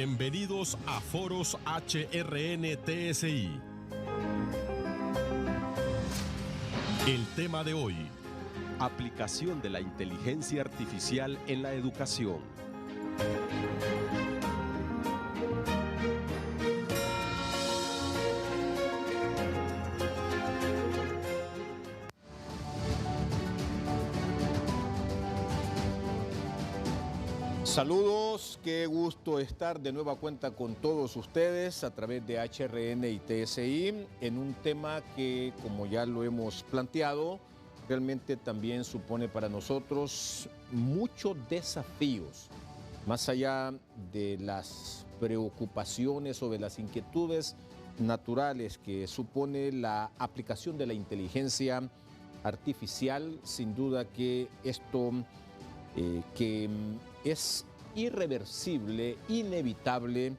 Bienvenidos a Foros HRN-TSI. El tema de hoy: aplicación de la inteligencia artificial en la educación. Saludos, qué gusto estar de nueva cuenta con todos ustedes a través de HRN y TSI en un tema que, como ya lo hemos planteado, realmente también supone para nosotros muchos desafíos, más allá de las preocupaciones o de las inquietudes naturales que supone la aplicación de la inteligencia artificial. Sin duda que esto que es irreversible, inevitable,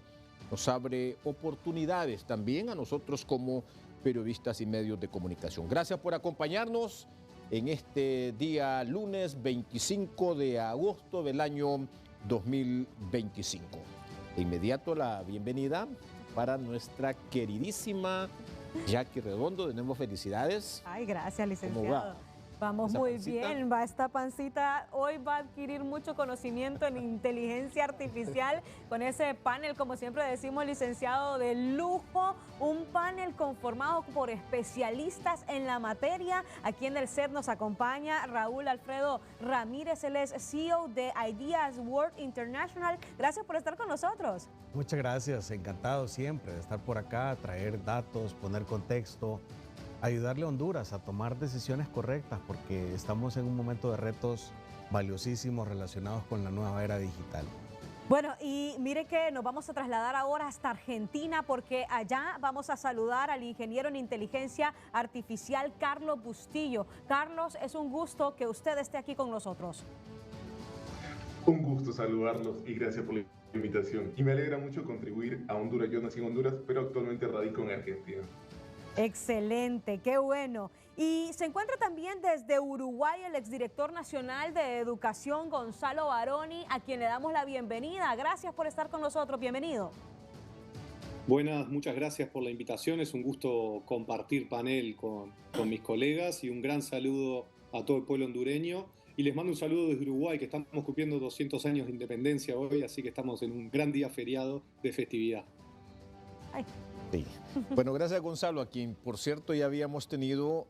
nos abre oportunidades también a nosotros como periodistas y medios de comunicación. Gracias por acompañarnos en este día lunes 25 de agosto del año 2025. De inmediato la bienvenida para nuestra queridísima Jackie Redondo. De nuevo, felicidades. Ay, gracias, licenciado. Vamos muy bien, esta pancita hoy va a adquirir mucho conocimiento en inteligencia artificial con ese panel, como siempre decimos, licenciado, de lujo, un panel conformado por especialistas en la materia. Aquí en el set nos acompaña Raúl Alfredo Ramírez, él es CEO de Ideas World International. Gracias por estar con nosotros. Muchas gracias, encantado siempre de estar por acá, traer datos, poner contexto, ayudarle a Honduras a tomar decisiones correctas, porque estamos en un momento de retos valiosísimos relacionados con la nueva era digital. Bueno, y mire que nos vamos a trasladar ahora hasta Argentina, porque allá vamos a saludar al ingeniero en inteligencia artificial Carlos Bustillo. Carlos, es un gusto que usted esté aquí con nosotros. Un gusto saludarlos y gracias por la invitación. Y me alegra mucho contribuir a Honduras. Yo nací en Honduras, pero actualmente radico en Argentina. Excelente, qué bueno. Y se encuentra también desde Uruguay el exdirector nacional de Educación, Gonzalo Baroni, a quien le damos la bienvenida. Gracias por estar con nosotros, bienvenido. Buenas, muchas gracias por la invitación. Es un gusto compartir panel con mis colegas y un gran saludo a todo el pueblo hondureño. Y les mando un saludo desde Uruguay, que estamos cumpliendo 200 años de independencia hoy, así que estamos en un gran día feriado de festividad. Ay. Sí. Bueno, gracias Gonzalo, a quien por cierto ya habíamos tenido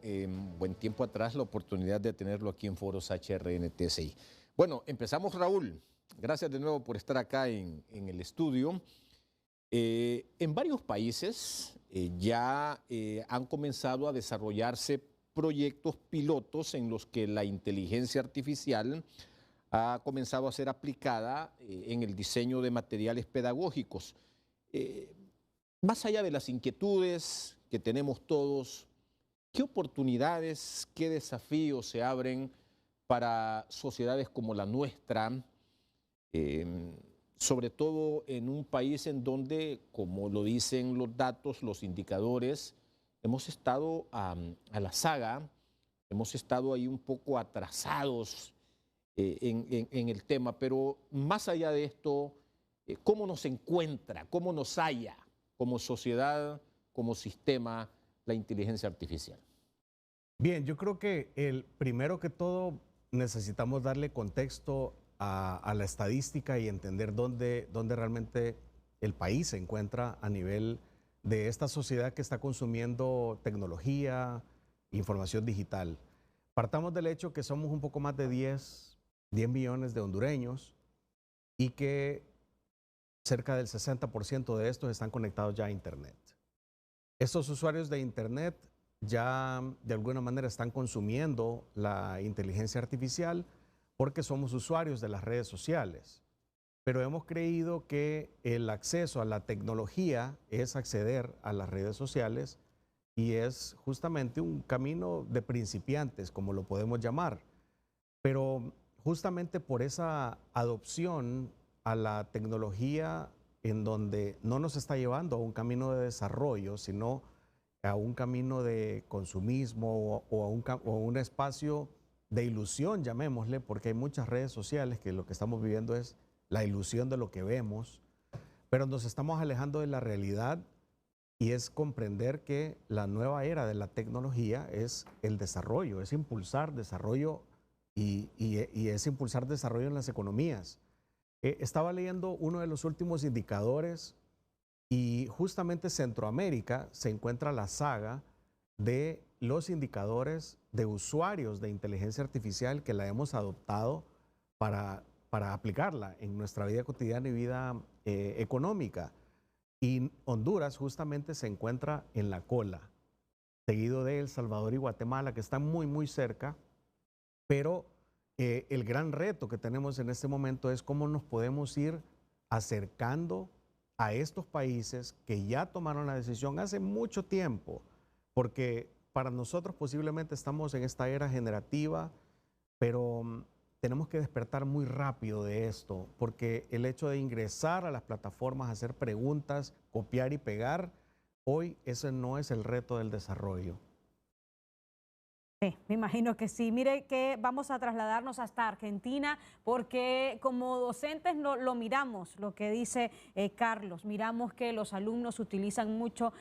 buen tiempo atrás la oportunidad de tenerlo aquí en Foros HRN-TSI. Bueno, empezamos, Raúl. Gracias de nuevo por estar acá en el estudio. En varios países ya han comenzado a desarrollarse proyectos pilotos en los que la inteligencia artificial ha comenzado a ser aplicada en el diseño de materiales pedagógicos. Más allá de las inquietudes que tenemos todos, ¿qué oportunidades, qué desafíos se abren para sociedades como la nuestra, sobre todo en un país en donde, como lo dicen los datos, los indicadores, hemos estado a la saga, hemos estado ahí un poco atrasados en el tema, pero más allá de esto, ¿cómo nos encuentra, cómo nos halla como sociedad, como sistema, la inteligencia artificial? Bien, yo creo que primero que todo necesitamos darle contexto a la estadística y entender dónde realmente el país se encuentra a nivel de esta sociedad que está consumiendo tecnología, información digital. Partamos del hecho que somos un poco más de 10 millones de hondureños y que cerca del 60% de estos están conectados ya a Internet. Estos usuarios de Internet ya de alguna manera están consumiendo la inteligencia artificial porque somos usuarios de las redes sociales. Pero hemos creído que el acceso a la tecnología es acceder a las redes sociales y es justamente un camino de principiantes, como lo podemos llamar. Pero justamente por esa adopción a la tecnología en donde no nos está llevando a un camino de desarrollo, sino a un camino de consumismo o a un espacio de ilusión, llamémosle, porque hay muchas redes sociales que lo que estamos viviendo es la ilusión de lo que vemos. pero nos estamos alejando de la realidad y es comprender que la nueva era de la tecnología es el desarrollo, es impulsar desarrollo y es impulsar desarrollo en las economías. Estaba leyendo uno de los últimos indicadores y justamente Centroamérica se encuentra la saga de los indicadores de usuarios de inteligencia artificial que la hemos adoptado para aplicarla en nuestra vida cotidiana y vida económica. Y Honduras justamente se encuentra en la cola, seguido de El Salvador y Guatemala, que están muy, muy cerca, pero el gran reto que tenemos en este momento es cómo nos podemos ir acercando a estos países que ya tomaron la decisión hace mucho tiempo, porque para nosotros posiblemente estamos en esta era generativa, pero tenemos que despertar muy rápido de esto, porque el hecho de ingresar a las plataformas, hacer preguntas, copiar y pegar, hoy ese no es el reto del desarrollo. Sí, me imagino que sí. Mire que vamos a trasladarnos hasta Argentina porque como docentes lo miramos, lo que dice Carlos, miramos que los alumnos utilizan mucho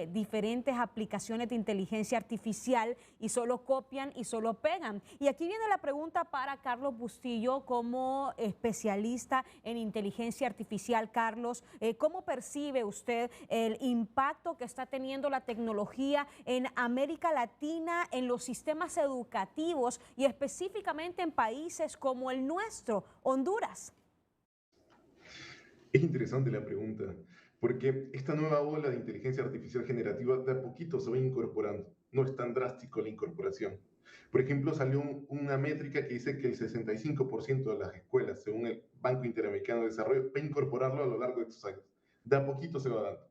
diferentes aplicaciones de inteligencia artificial y solo copian y solo pegan. Y aquí viene la pregunta para Carlos Bustillo como especialista en inteligencia artificial. Carlos, ¿cómo percibe usted el impacto que está teniendo la tecnología en América Latina, en los sistemas educativos y específicamente en países como el nuestro, Honduras? Es interesante la pregunta, porque esta nueva ola de inteligencia artificial generativa de a poquito se va incorporando. No es tan drástico la incorporación. Por ejemplo, salió una métrica que dice que el 65% de las escuelas, según el Banco Interamericano de Desarrollo, va a incorporarlo a lo largo de estos años. De a poquito se va dando.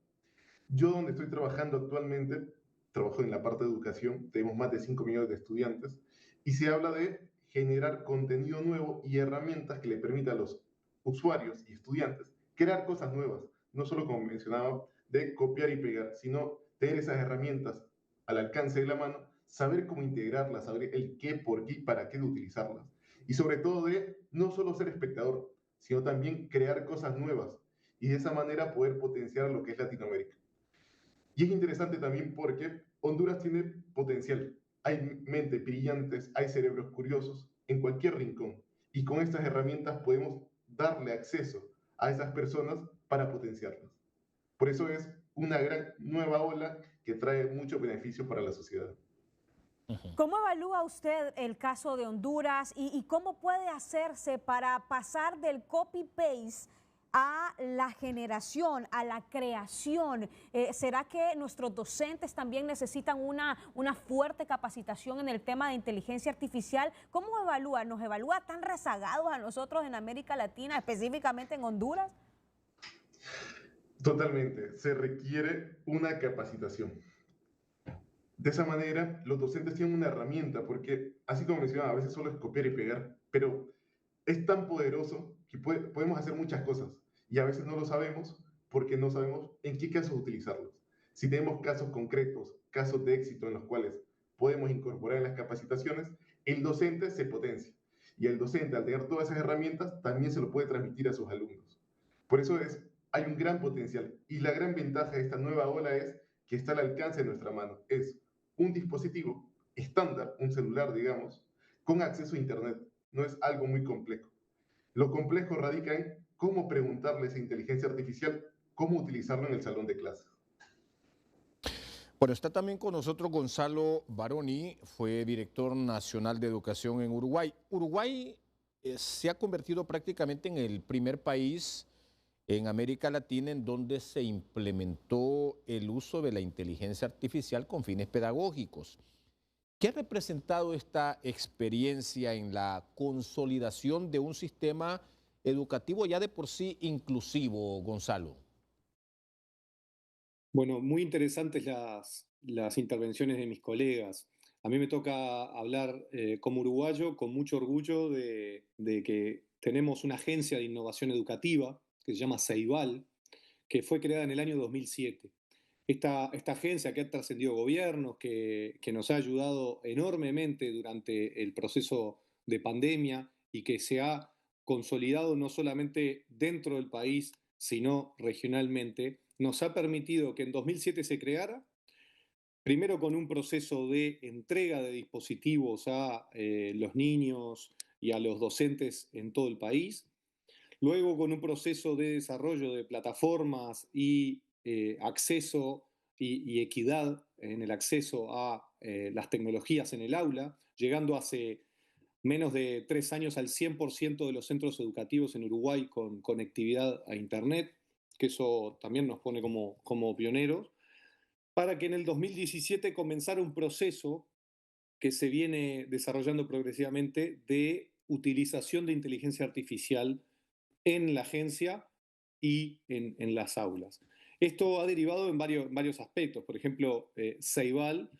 Yo donde estoy trabajando actualmente, trabajo en la parte de educación, tenemos más de 5 millones de estudiantes, y se habla de generar contenido nuevo y herramientas que le permitan a los usuarios y estudiantes crear cosas nuevas, no solo como mencionaba, de copiar y pegar, sino tener esas herramientas al alcance de la mano, saber cómo integrarlas, saber el qué, por qué y para qué de utilizarlas. Y sobre todo de no solo ser espectador, sino también crear cosas nuevas y de esa manera poder potenciar lo que es Latinoamérica. Y es interesante también porque Honduras tiene potencial. Hay mentes brillantes, hay cerebros curiosos en cualquier rincón. Y con estas herramientas podemos darle acceso a esas personas para potenciarlas. Por eso es una gran nueva ola que trae mucho beneficio para la sociedad. ¿Cómo evalúa usted el caso de Honduras y cómo puede hacerse para pasar del copy-paste a la generación, a la creación? ¿Será que nuestros docentes también necesitan una fuerte capacitación en el tema de inteligencia artificial? ¿Cómo evalúa? ¿Nos evalúa tan rezagados a nosotros en América Latina, específicamente en Honduras? Totalmente, se requiere una capacitación. De esa manera, los docentes tienen una herramienta, porque así como mencionaba, a veces solo es copiar y pegar, pero es tan poderoso que podemos hacer muchas cosas y a veces no lo sabemos porque no sabemos en qué casos utilizarlos. Si tenemos casos concretos, casos de éxito en los cuales podemos incorporar en las capacitaciones, el docente se potencia y el docente al tener todas esas herramientas también se lo puede transmitir a sus alumnos. Por eso hay un gran potencial y la gran ventaja de esta nueva ola es que está al alcance de nuestra mano. Es un dispositivo estándar, un celular, digamos, con acceso a Internet. No es algo muy complejo. Lo complejo radica en cómo preguntarle a esa inteligencia artificial cómo utilizarlo en el salón de clases. Bueno, está también con nosotros Gonzalo Baroni, fue director nacional de educación en Uruguay. Uruguay se ha convertido prácticamente en el primer país en América Latina en donde se implementó el uso de la inteligencia artificial con fines pedagógicos. ¿Qué ha representado esta experiencia en la consolidación de un sistema educativo ya de por sí inclusivo, Gonzalo? Bueno, muy interesantes las intervenciones de mis colegas. A mí me toca hablar como uruguayo con mucho orgullo de que tenemos una agencia de innovación educativa que se llama CEIBAL, que fue creada en el año 2007. Esta agencia que ha trascendido gobiernos, que nos ha ayudado enormemente durante el proceso de pandemia y que se ha consolidado no solamente dentro del país, sino regionalmente, nos ha permitido que en 2007 se creara, primero con un proceso de entrega de dispositivos a los niños y a los docentes en todo el país, luego con un proceso de desarrollo de plataformas y acceso y equidad en el acceso a las tecnologías en el aula, llegando hace menos de 3 años al 100% de los centros educativos en Uruguay con conectividad a Internet, que eso también nos pone como pioneros, para que en el 2017 comenzara un proceso que se viene desarrollando progresivamente de utilización de inteligencia artificial en la agencia y en las aulas. Esto ha derivado en varios aspectos. Por ejemplo, Ceibal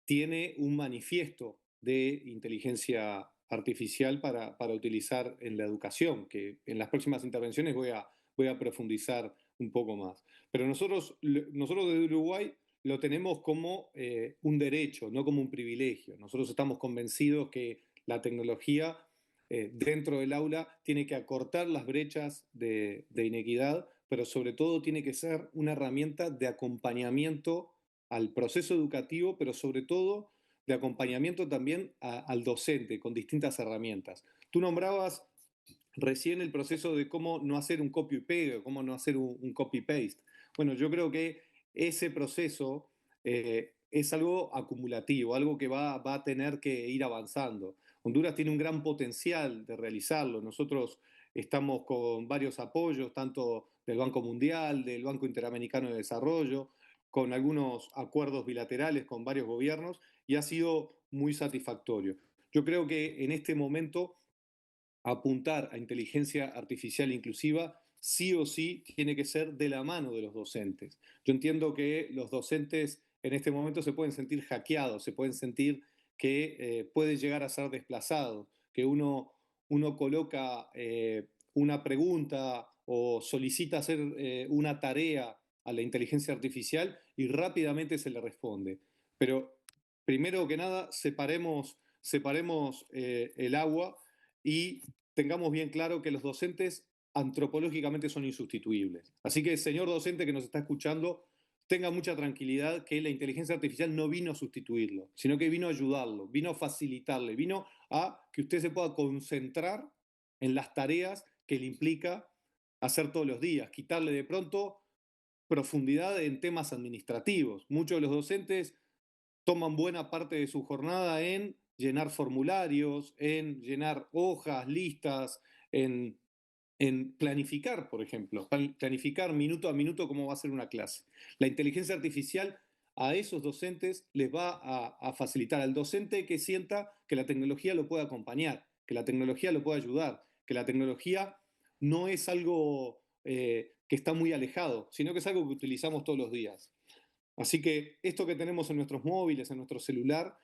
tiene un manifiesto de inteligencia artificial para utilizar en la educación, que en las próximas intervenciones voy a profundizar un poco más. Pero nosotros desde Uruguay lo tenemos como un derecho, no como un privilegio. Nosotros estamos convencidos que la tecnología dentro del aula tiene que acortar las brechas de inequidad, pero sobre todo tiene que ser una herramienta de acompañamiento al proceso educativo, pero sobre todo de acompañamiento también al docente con distintas herramientas. Tú nombrabas recién el proceso de cómo no hacer un copy y pega, cómo no hacer un copy-paste. Bueno, yo creo que ese proceso es algo acumulativo, algo que va a tener que ir avanzando. Honduras tiene un gran potencial de realizarlo. Nosotros estamos con varios apoyos, tanto del Banco Mundial, del Banco Interamericano de Desarrollo, con algunos acuerdos bilaterales con varios gobiernos, y ha sido muy satisfactorio. Yo creo que en este momento apuntar a inteligencia artificial inclusiva sí o sí tiene que ser de la mano de los docentes. Yo entiendo que los docentes en este momento se pueden sentir hackeados, se pueden sentir que pueden llegar a ser desplazados, que uno coloca una pregunta o solicita hacer una tarea a la inteligencia artificial y rápidamente se le responde. Pero primero que nada, separemos el agua y tengamos bien claro que los docentes antropológicamente son insustituibles. Así que, señor docente que nos está escuchando, tenga mucha tranquilidad que la inteligencia artificial no vino a sustituirlo, sino que vino a ayudarlo, vino a facilitarle, vino a que usted se pueda concentrar en las tareas que le implica hacer todos los días, quitarle de pronto profundidad en temas administrativos. Muchos de los docentes toman buena parte de su jornada en llenar formularios, en llenar hojas, listas, en planificar, por ejemplo, planificar minuto a minuto cómo va a ser una clase. La inteligencia artificial a esos docentes les va a facilitar al docente que sienta que la tecnología lo puede acompañar, que la tecnología lo puede ayudar, que la tecnología no es algo que está muy alejado, sino que es algo que utilizamos todos los días. Así que esto que tenemos en nuestros móviles, en nuestro celular,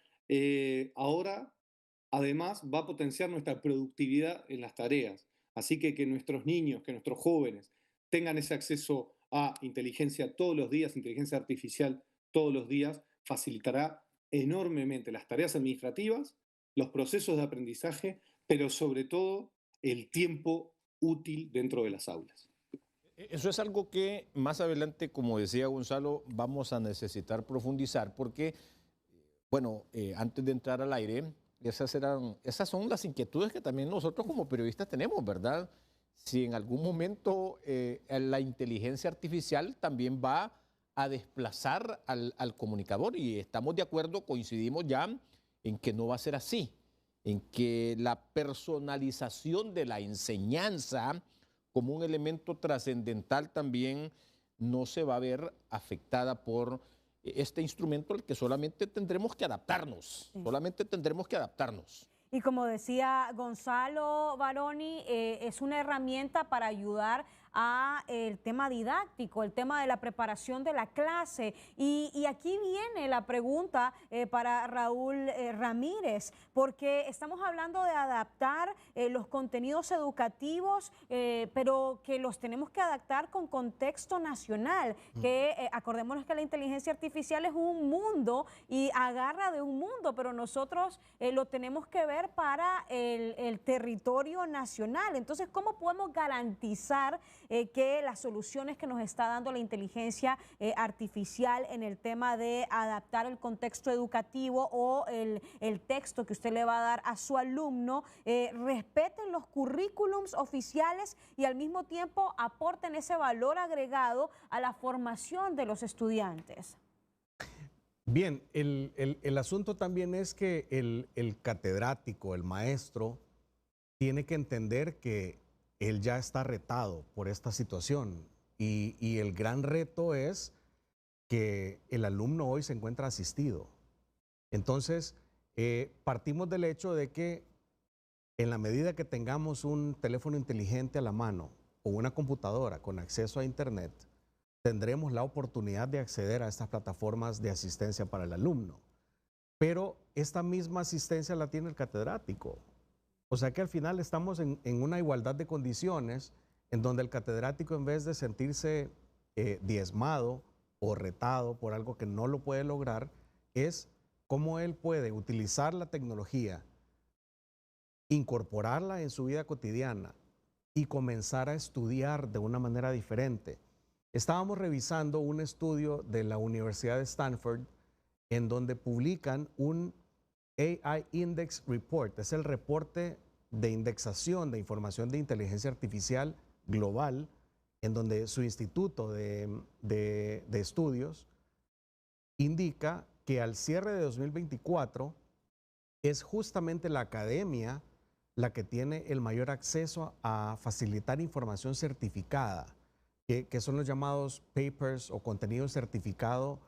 ahora además va a potenciar nuestra productividad en las tareas. Así que nuestros niños, que nuestros jóvenes tengan ese acceso a inteligencia todos los días, inteligencia artificial todos los días, facilitará enormemente las tareas administrativas, los procesos de aprendizaje, pero sobre todo el tiempo útil dentro de las aulas. Eso es algo que más adelante, como decía Gonzalo, vamos a necesitar profundizar porque, bueno, antes de entrar al aire, esas son las inquietudes que también nosotros como periodistas tenemos, ¿verdad? Si en algún momento la inteligencia artificial también va a desplazar al comunicador, y estamos de acuerdo, coincidimos ya en que no va a ser así, en que la personalización de la enseñanza como un elemento trascendental también no se va a ver afectada por este instrumento al que solamente tendremos que adaptarnos, solamente tendremos que adaptarnos. Y como decía Gonzalo Baroni, es una herramienta para ayudar a el tema didáctico, el tema de la preparación de la clase. Y aquí viene la pregunta para Raúl Ramírez, porque estamos hablando de adaptar los contenidos educativos, pero que los tenemos que adaptar con contexto nacional, que acordémonos que la inteligencia artificial es un mundo y agarra de un mundo, pero nosotros lo tenemos que ver para el territorio nacional. Entonces, ¿cómo podemos garantizar que las soluciones que nos está dando la inteligencia artificial en el tema de adaptar el contexto educativo o el texto que usted le va a dar a su alumno, respeten los currículums oficiales y al mismo tiempo aporten ese valor agregado a la formación de los estudiantes? Bien, el asunto también es que el catedrático, el maestro, tiene que entender que él ya está retado por esta situación y el gran reto es que el alumno hoy se encuentra asistido. Entonces, partimos del hecho de que en la medida que tengamos un teléfono inteligente a la mano o una computadora con acceso a Internet, tendremos la oportunidad de acceder a estas plataformas de asistencia para el alumno. Pero esta misma asistencia la tiene el catedrático. O sea que al final estamos en una igualdad de condiciones en donde el catedrático, en vez de sentirse diezmado o retado por algo que no lo puede lograr, es cómo él puede utilizar la tecnología, incorporarla en su vida cotidiana y comenzar a estudiar de una manera diferente. Estábamos revisando un estudio de la Universidad de Stanford en donde publican un AI Index Report. Es el reporte de indexación de información de inteligencia artificial global, en donde su instituto de estudios indica que al cierre de 2024 es justamente la academia la que tiene el mayor acceso a facilitar información certificada, que son los llamados papers o contenido certificado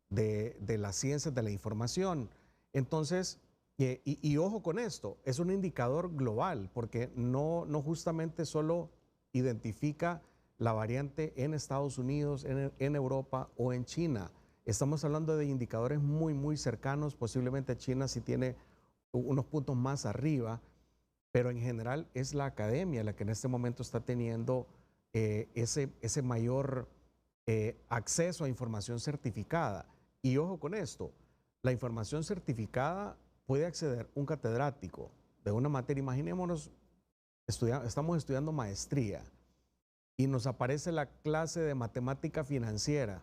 de las ciencias de la información. Entonces, y ojo con esto, es un indicador global, porque no justamente solo identifica la variante en Estados Unidos, en Europa o en China. Estamos hablando de indicadores muy cercanos, posiblemente China sí tiene unos puntos más arriba, pero en general es la academia la que en este momento está teniendo ese mayor acceso a información certificada. Y ojo con esto, la información certificada puede acceder un catedrático de una materia. Imaginémonos, estamos estudiando maestría y nos aparece la clase de matemática financiera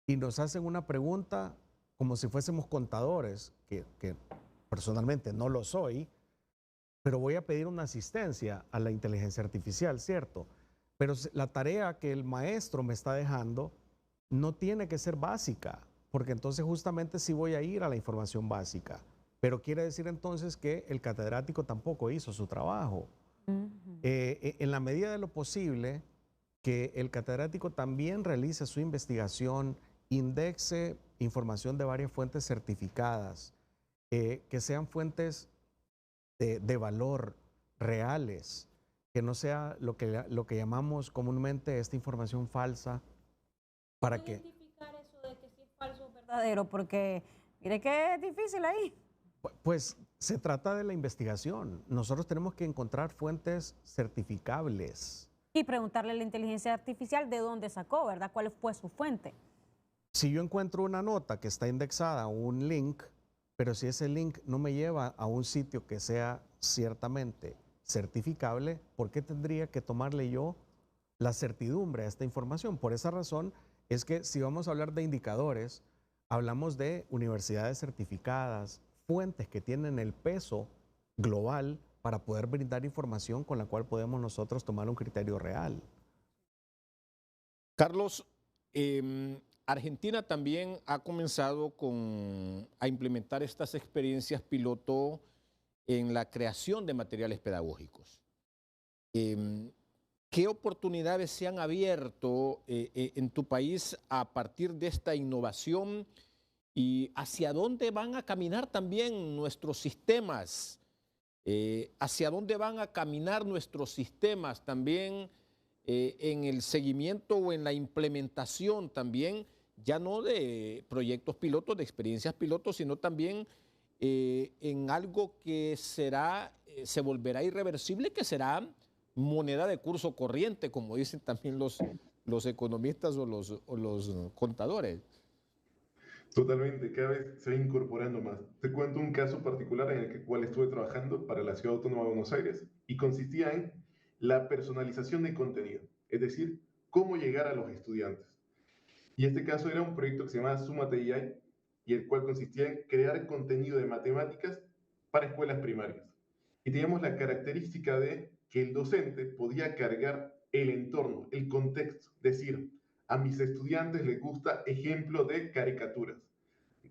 y nos hacen una pregunta como si fuésemos contadores, que personalmente no lo soy, pero voy a pedir una asistencia a la inteligencia artificial, ¿cierto? Pero la tarea que el maestro me está dejando no tiene que ser básica, porque entonces justamente sí voy a ir a la información básica. Pero quiere decir entonces que el catedrático tampoco hizo su trabajo. En la medida de lo posible, que el catedrático también realice su investigación, indexe información de varias fuentes certificadas, que sean fuentes de valor reales, que no sea lo que llamamos comúnmente esta información falsa. ¿Para qué? Identificar eso de que si es falso o verdadero, porque mire que es difícil ahí. Pues se trata de la investigación. Nosotros tenemos que encontrar fuentes certificables. Y preguntarle a la inteligencia artificial de dónde sacó, ¿verdad? ¿Cuál fue su fuente? Si yo encuentro una nota que está indexada a un link, pero si ese link no me lleva a un sitio que sea ciertamente certificable, ¿por qué tendría que tomarle yo la certidumbre a esta información? Por esa razón es que si vamos a hablar de indicadores, hablamos de universidades certificadas, fuentes que tienen el peso global para poder brindar información con la cual podemos nosotros tomar un criterio real. Carlos, Argentina también ha comenzado a implementar estas experiencias piloto en la creación de materiales pedagógicos. ¿Qué oportunidades se han abierto en tu país a partir de esta innovación y hacia dónde van a caminar también nuestros sistemas? ¿Hacia dónde van a caminar nuestros sistemas también en el seguimiento o en la implementación también, ya no de proyectos pilotos, de experiencias pilotos, sino también en algo que se volverá irreversible, que será moneda de curso corriente, como dicen también los economistas o los contadores? Totalmente, cada vez se va incorporando más. Te cuento un caso particular en el cual estuve trabajando para la Ciudad Autónoma de Buenos Aires y consistía en la personalización de contenido. es decir, cómo llegar a los estudiantes. Y este caso era un proyecto que se llamaba Súmate AI, y el cual consistía en crear contenido de matemáticas para escuelas primarias. Y teníamos la característica de que el docente podía cargar el entorno, el contexto, decir, a mis estudiantes les gusta ejemplo de caricaturas,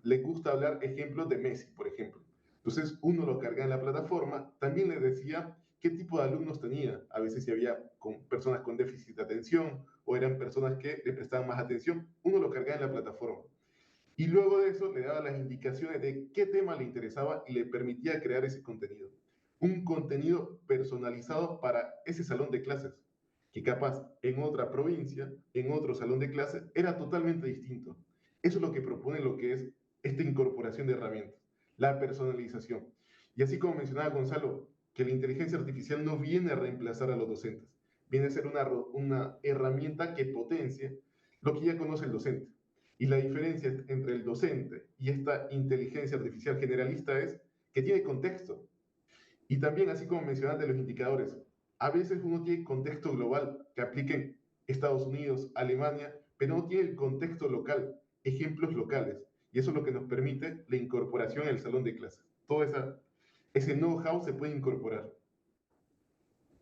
les gusta hablar ejemplos de Messi, por ejemplo. Entonces uno lo carga en la plataforma, también les decía qué tipo de alumnos tenía. A veces si había personas con déficit de atención o eran personas que le prestaban más atención, uno lo cargaba en la plataforma. Y luego de eso le daba las indicaciones de qué tema le interesaba y le permitía crear ese contenido. Un contenido personalizado para ese salón de clases, que capaz en otra provincia, en otro salón de clases, era totalmente distinto. Eso es lo que propone lo que es esta incorporación de herramientas, la personalización. Y así como mencionaba Gonzalo, que la inteligencia artificial no viene a reemplazar a los docentes, viene a ser una herramienta que potencie lo que ya conoce el docente. Y la diferencia entre el docente y esta inteligencia artificial generalista es que tiene contexto. Y también, así como mencionaste los indicadores, a veces uno tiene contexto global que apliquen Estados Unidos, Alemania, pero no tiene el contexto local, ejemplos locales. Y eso es lo que nos permite la incorporación en el salón de clases. Todo ese know-how se puede incorporar.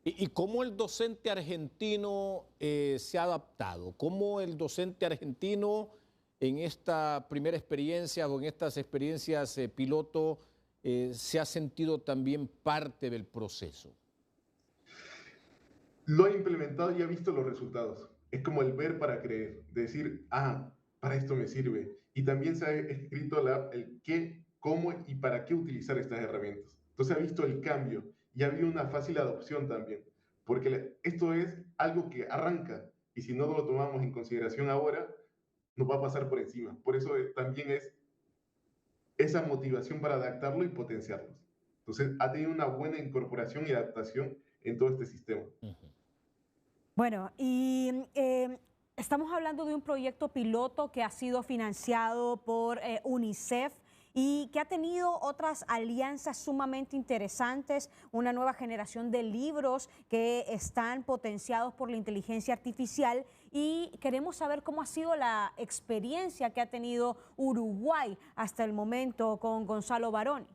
¿Y cómo el docente argentino se ha adaptado? ¿Cómo el docente argentino en esta primera experiencia o en estas experiencias piloto se ha sentido también parte del proceso? Lo he implementado y he visto los resultados. Es como el ver para creer, decir, para esto me sirve. Y también se ha escrito el qué, cómo y para qué utilizar estas herramientas. Entonces ha visto el cambio y ha habido una fácil adopción también, porque esto es algo que arranca y si no lo tomamos en consideración ahora, nos va a pasar por encima. Por eso también es esa motivación para adaptarlo y potenciarlos. Entonces ha tenido una buena incorporación y adaptación en todo este sistema. Bueno, y estamos hablando de un proyecto piloto que ha sido financiado por UNICEF y que ha tenido otras alianzas sumamente interesantes, una nueva generación de libros que están potenciados por la inteligencia artificial, y queremos saber cómo ha sido la experiencia que ha tenido Uruguay hasta el momento con Gonzalo Baroni.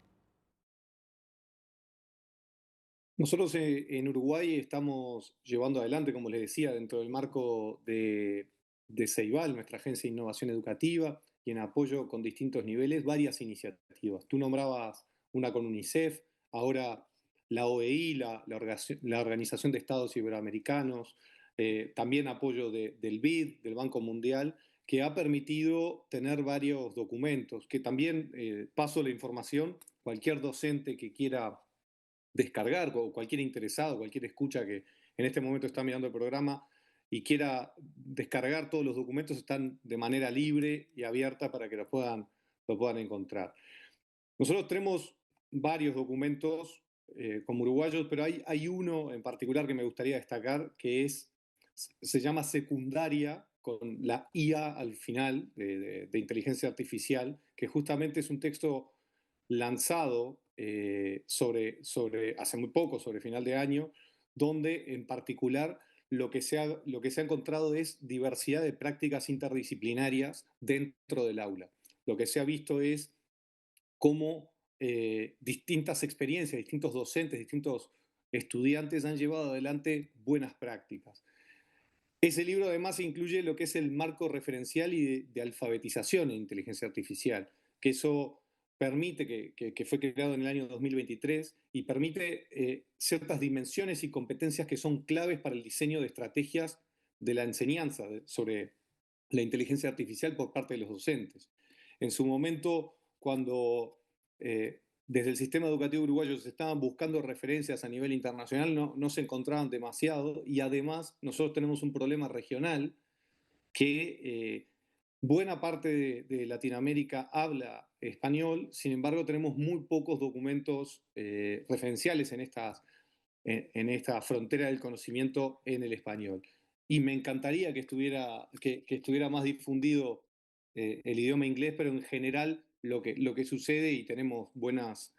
Nosotros en Uruguay estamos llevando adelante, como les decía, dentro del marco de Ceibal, nuestra agencia de innovación educativa, y en apoyo con distintos niveles, varias iniciativas. Tú nombrabas una con UNICEF, ahora la OEI, la Organización de Estados Iberoamericanos, también apoyo del BID, del Banco Mundial, que ha permitido tener varios documentos, que también paso la información, cualquier docente que quiera descargar, o cualquier interesado, cualquier escucha que en este momento está mirando el programa y quiera descargar todos los documentos, están de manera libre y abierta para que lo puedan encontrar. Nosotros tenemos varios documentos como uruguayos, pero hay uno en particular que me gustaría destacar, que se llama Secundaria, con la IA al final, de inteligencia artificial, que justamente es un texto lanzado hace muy poco, sobre final de año, donde en particular lo que se ha encontrado es diversidad de prácticas interdisciplinarias dentro del aula. Lo que se ha visto es cómo distintas experiencias, distintos docentes, distintos estudiantes han llevado adelante buenas prácticas. Ese libro además incluye lo que es el marco referencial y de alfabetización en inteligencia artificial, que eso permite, que fue creado en el año 2023, y permite ciertas dimensiones y competencias que son claves para el diseño de estrategias de la enseñanza sobre la inteligencia artificial por parte de los docentes. En su momento, cuando desde el sistema educativo uruguayo se estaban buscando referencias a nivel internacional, no se encontraban demasiado, y además nosotros tenemos un problema regional que buena parte de Latinoamérica habla español, sin embargo tenemos muy pocos documentos referenciales en esta frontera del conocimiento en el español. Y me encantaría que estuviera más difundido el idioma inglés, pero en general lo que sucede, y tenemos buenas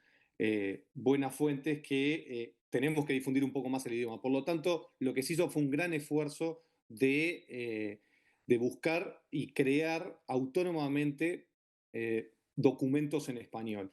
fuentes, que tenemos que difundir un poco más el idioma. Por lo tanto, lo que se hizo fue un gran esfuerzo de buscar y crear autónomamente documentos en español.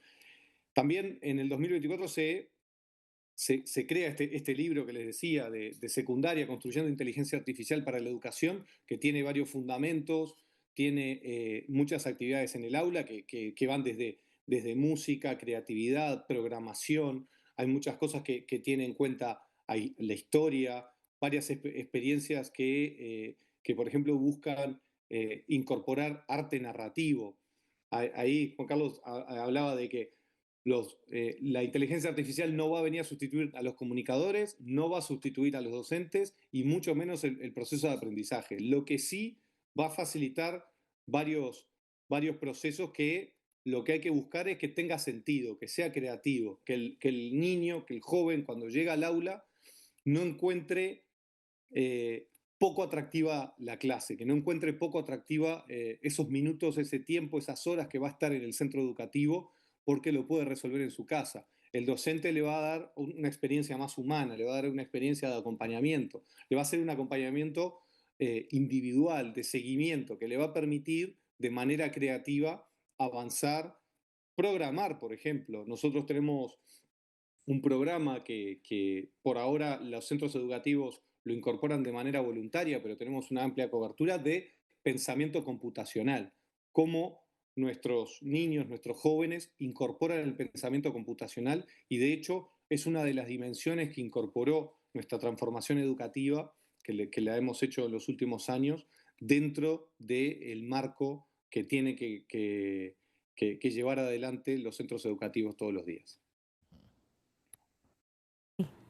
También en el 2024 se crea este libro que les decía de secundaria, Construyendo Inteligencia Artificial para la Educación, que tiene varios fundamentos, tiene muchas actividades en el aula que van desde música, creatividad, programación. Hay muchas cosas que tiene en cuenta la historia, varias experiencias que, por ejemplo, buscan incorporar arte narrativo. Ahí Juan Carlos hablaba de que la inteligencia artificial no va a venir a sustituir a los comunicadores, no va a sustituir a los docentes y mucho menos el proceso de aprendizaje. Lo que sí va a facilitar varios procesos que lo que hay que buscar es que tenga sentido, que sea creativo, que el niño, que el joven cuando llega al aula no encuentre poco atractiva la clase, que no encuentre poco atractiva esos minutos, ese tiempo, esas horas que va a estar en el centro educativo, porque lo puede resolver en su casa. El docente le va a dar una experiencia más humana, le va a dar una experiencia de acompañamiento, le va a hacer un acompañamiento individual, de seguimiento, que le va a permitir de manera creativa avanzar, programar, por ejemplo. Nosotros tenemos un programa que por ahora los centros educativos lo incorporan de manera voluntaria, pero tenemos una amplia cobertura de pensamiento computacional, cómo nuestros niños, nuestros jóvenes incorporan el pensamiento computacional y de hecho es una de las dimensiones que incorporó nuestra transformación educativa que la hemos hecho en los últimos años dentro del marco que tiene que llevar adelante los centros educativos todos los días.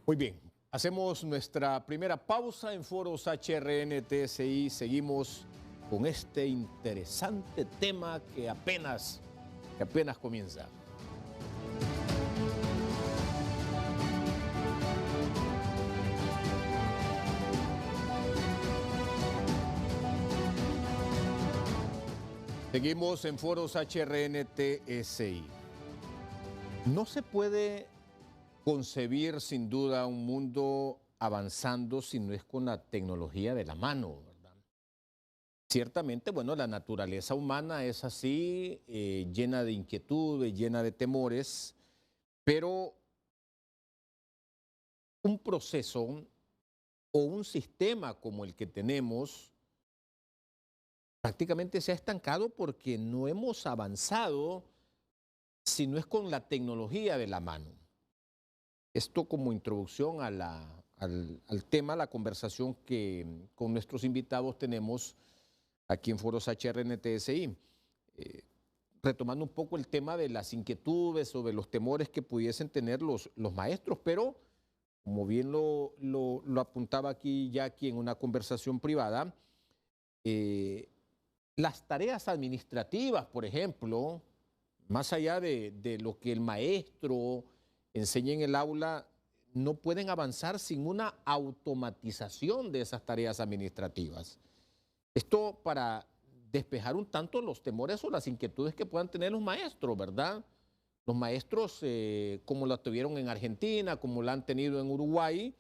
Muy bien, hacemos nuestra primera pausa en Foros HRN TSI. Seguimos con este interesante tema que apenas comienza. Seguimos en Foros HRN TSI. No se puede concebir sin duda un mundo avanzando si no es con la tecnología de la mano, ¿verdad? Ciertamente, bueno, la naturaleza humana es así, llena de inquietudes, llena de temores, pero un proceso o un sistema como el que tenemos prácticamente se ha estancado porque no hemos avanzado si no es con la tecnología de la mano. Esto como introducción a al tema, la conversación que con nuestros invitados tenemos aquí en Foros HRN TSI. Retomando un poco el tema de las inquietudes o de los temores que pudiesen tener los maestros, pero como bien lo apuntaba aquí Jackie en una conversación privada, las tareas administrativas, por ejemplo, más allá de lo que el maestro enseña en el aula, no pueden avanzar sin una automatización de esas tareas administrativas. Esto para despejar un tanto los temores o las inquietudes que puedan tener los maestros, ¿verdad? Los maestros, como la tuvieron en Argentina, como la han tenido en Uruguay,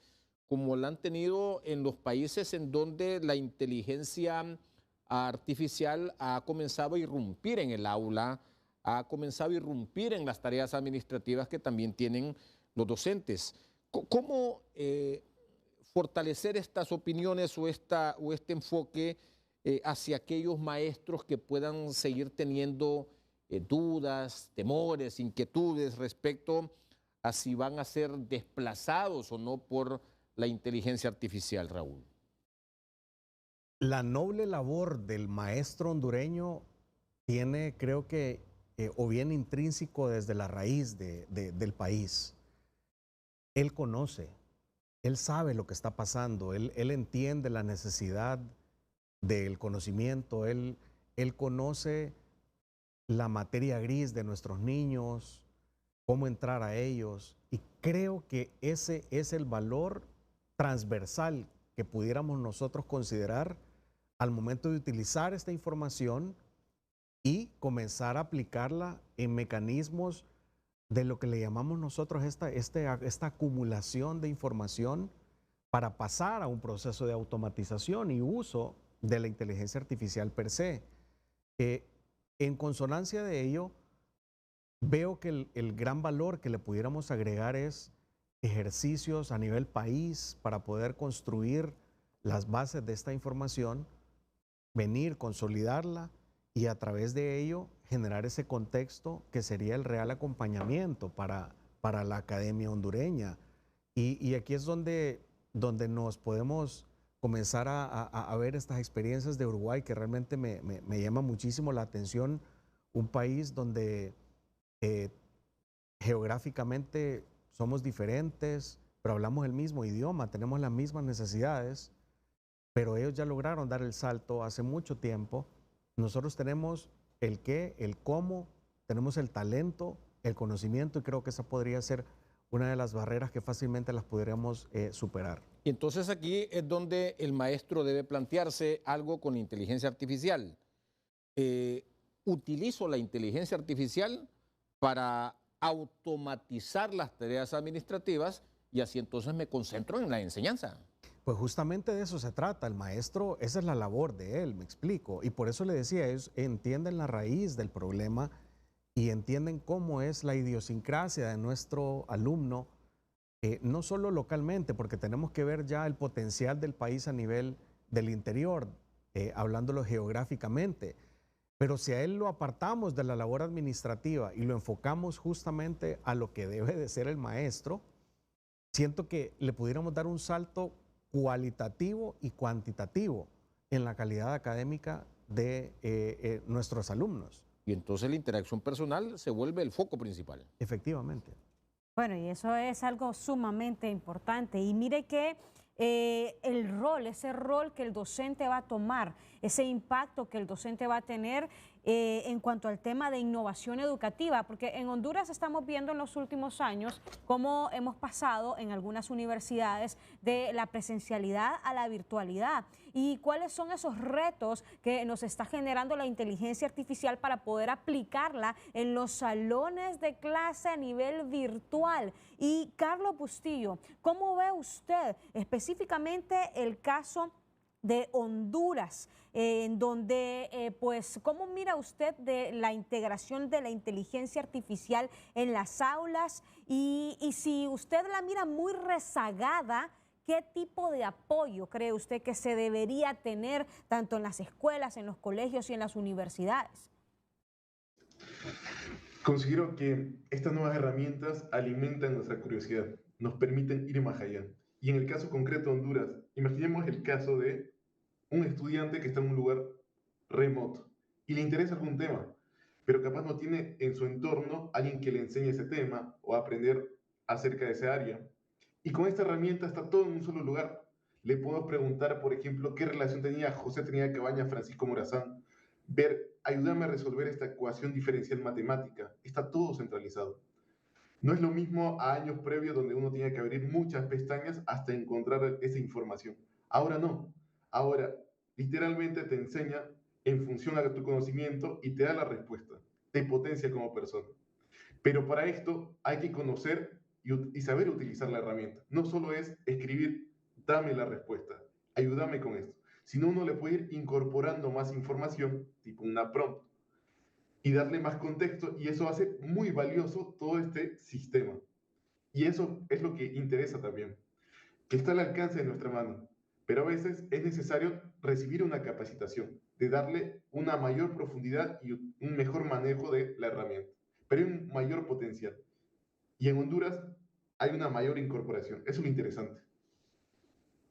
como la han tenido en los países en donde la inteligencia artificial ha comenzado a irrumpir en el aula, ha comenzado a irrumpir en las tareas administrativas que también tienen los docentes. ¿Cómo fortalecer estas opiniones o este enfoque hacia aquellos maestros que puedan seguir teniendo dudas, temores, inquietudes respecto a si van a ser desplazados o no por la inteligencia artificial, Raúl? La noble labor del maestro hondureño tiene, creo que, o bien intrínseco desde la raíz del país. Él conoce, él sabe lo que está pasando, él entiende la necesidad del conocimiento, él conoce la materia gris de nuestros niños, cómo entrar a ellos, y creo que ese es el valor transversal que pudiéramos nosotros considerar al momento de utilizar esta información y comenzar a aplicarla en mecanismos de lo que le llamamos nosotros esta acumulación de información para pasar a un proceso de automatización y uso de la inteligencia artificial per se. En consonancia de ello, veo que el gran valor que le pudiéramos agregar es ejercicios a nivel país para poder construir las bases de esta información, venir, consolidarla y a través de ello generar ese contexto que sería el real acompañamiento para la academia hondureña. Y aquí es donde nos podemos comenzar a ver estas experiencias de Uruguay, que realmente me llama muchísimo la atención, un país donde geográficamente somos diferentes, pero hablamos el mismo idioma, tenemos las mismas necesidades, pero ellos ya lograron dar el salto hace mucho tiempo. Nosotros tenemos el qué, el cómo, tenemos el talento, el conocimiento, y creo que esa podría ser una de las barreras que fácilmente las podríamos superar. Y entonces aquí es donde el maestro debe plantearse algo con inteligencia artificial. Utilizo la inteligencia artificial para automatizar las tareas administrativas y así entonces me concentro en la enseñanza. Pues justamente de eso se trata. El maestro, esa es la labor de él, me explico. Y por eso le decía, ellos entienden la raíz del problema y entienden cómo es la idiosincrasia de nuestro alumno, no solo localmente, porque tenemos que ver ya el potencial del país a nivel del interior, hablándolo geográficamente. Pero si a él lo apartamos de la labor administrativa y lo enfocamos justamente a lo que debe de ser el maestro, siento que le pudiéramos dar un salto cualitativo y cuantitativo en la calidad académica de nuestros alumnos. Y entonces la interacción personal se vuelve el foco principal. Efectivamente. Bueno, y eso es algo sumamente importante. Y mire que ese rol que el docente va a tomar, ese impacto que el docente va a tener en cuanto al tema de innovación educativa, porque en Honduras estamos viendo en los últimos años cómo hemos pasado en algunas universidades de la presencialidad a la virtualidad y cuáles son esos retos que nos está generando la inteligencia artificial para poder aplicarla en los salones de clase a nivel virtual. Y Carlos Bustillo, ¿cómo ve usted específicamente el caso de Honduras, en donde, pues, cómo mira usted de la integración de la inteligencia artificial en las aulas y si usted la mira muy rezagada, ¿qué tipo de apoyo cree usted que se debería tener tanto en las escuelas, en los colegios y en las universidades? Considero que estas nuevas herramientas alimentan nuestra curiosidad, nos permiten ir más allá. Y en el caso concreto de Honduras, imaginemos el caso de un estudiante que está en un lugar remoto y le interesa algún tema, pero capaz no tiene en su entorno alguien que le enseñe ese tema o aprender acerca de esa área. Y con esta herramienta está todo en un solo lugar. Le podemos preguntar, por ejemplo, qué relación tenía José Trinidad Cabañas, Francisco Morazán, ver, ayúdame a resolver esta ecuación diferencial matemática. Está todo centralizado. No es lo mismo a años previos donde uno tenía que abrir muchas pestañas hasta encontrar esa información. Ahora no. Ahora literalmente te enseña en función a tu conocimiento y te da la respuesta. Te potencia como persona. Pero para esto hay que conocer y saber utilizar la herramienta. No solo es escribir, dame la respuesta, ayúdame con esto. Sino uno le puede ir incorporando más información, tipo una prompt, y darle más contexto, y eso hace muy valioso todo este sistema. Y eso es lo que interesa también, que está al alcance de nuestra mano, pero a veces es necesario recibir una capacitación, de darle una mayor profundidad y un mejor manejo de la herramienta, pero hay un mayor potencial. Y en Honduras hay una mayor incorporación, eso es lo interesante.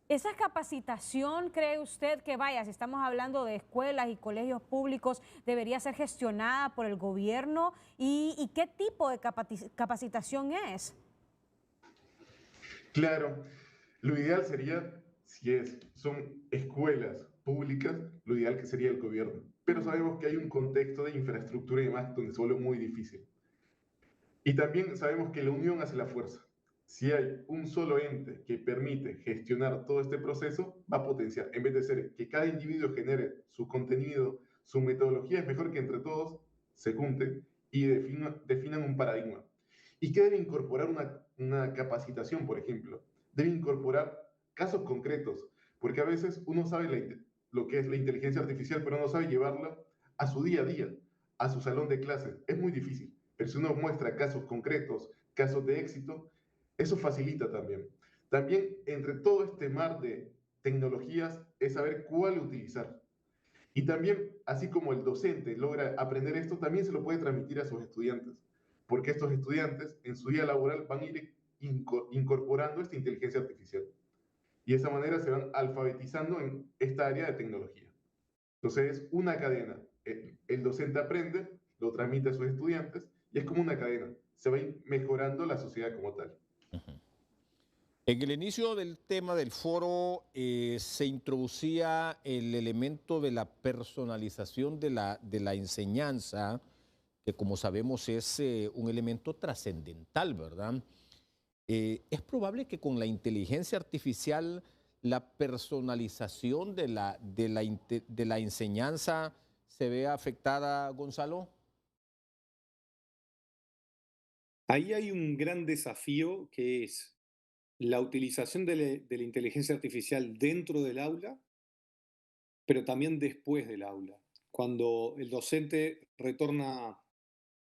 ¿Esa capacitación cree usted que, vaya, si estamos hablando de escuelas y colegios públicos, debería ser gestionada por el gobierno? ¿Y qué tipo de capacitación es? Claro, lo ideal sería, son escuelas públicas, lo ideal que sería el gobierno. Pero sabemos que hay un contexto de infraestructura y demás donde se vuelve muy difícil. Y también sabemos que la unión hace la fuerza. Si hay un solo ente que permite gestionar todo este proceso, va a potenciar. En vez de ser que cada individuo genere su contenido, su metodología, es mejor que entre todos se junten y definan un paradigma. ¿Y qué debe incorporar una capacitación, por ejemplo? Debe incorporar casos concretos, porque a veces uno sabe lo que es la inteligencia artificial, pero no sabe llevarla a su día a día, a su salón de clases. Es muy difícil, pero si uno muestra casos concretos, casos de éxito, eso facilita también. También entre todo este mar de tecnologías es saber cuál utilizar. Y también, así como el docente logra aprender esto, también se lo puede transmitir a sus estudiantes, porque estos estudiantes en su día laboral van a ir incorporando esta inteligencia artificial. Y de esa manera se van alfabetizando en esta área de tecnología. Entonces es una cadena. El docente aprende, lo transmite a sus estudiantes y es como una cadena. Se va mejorando la sociedad como tal. En el inicio del tema del foro se introducía el elemento de la personalización de la enseñanza, que como sabemos es un elemento trascendental, ¿verdad? Es probable que con la inteligencia artificial la personalización de la enseñanza se vea afectada, Gonzalo. Ahí hay un gran desafío que es la utilización de la inteligencia artificial dentro del aula, pero también después del aula. Cuando el docente retorna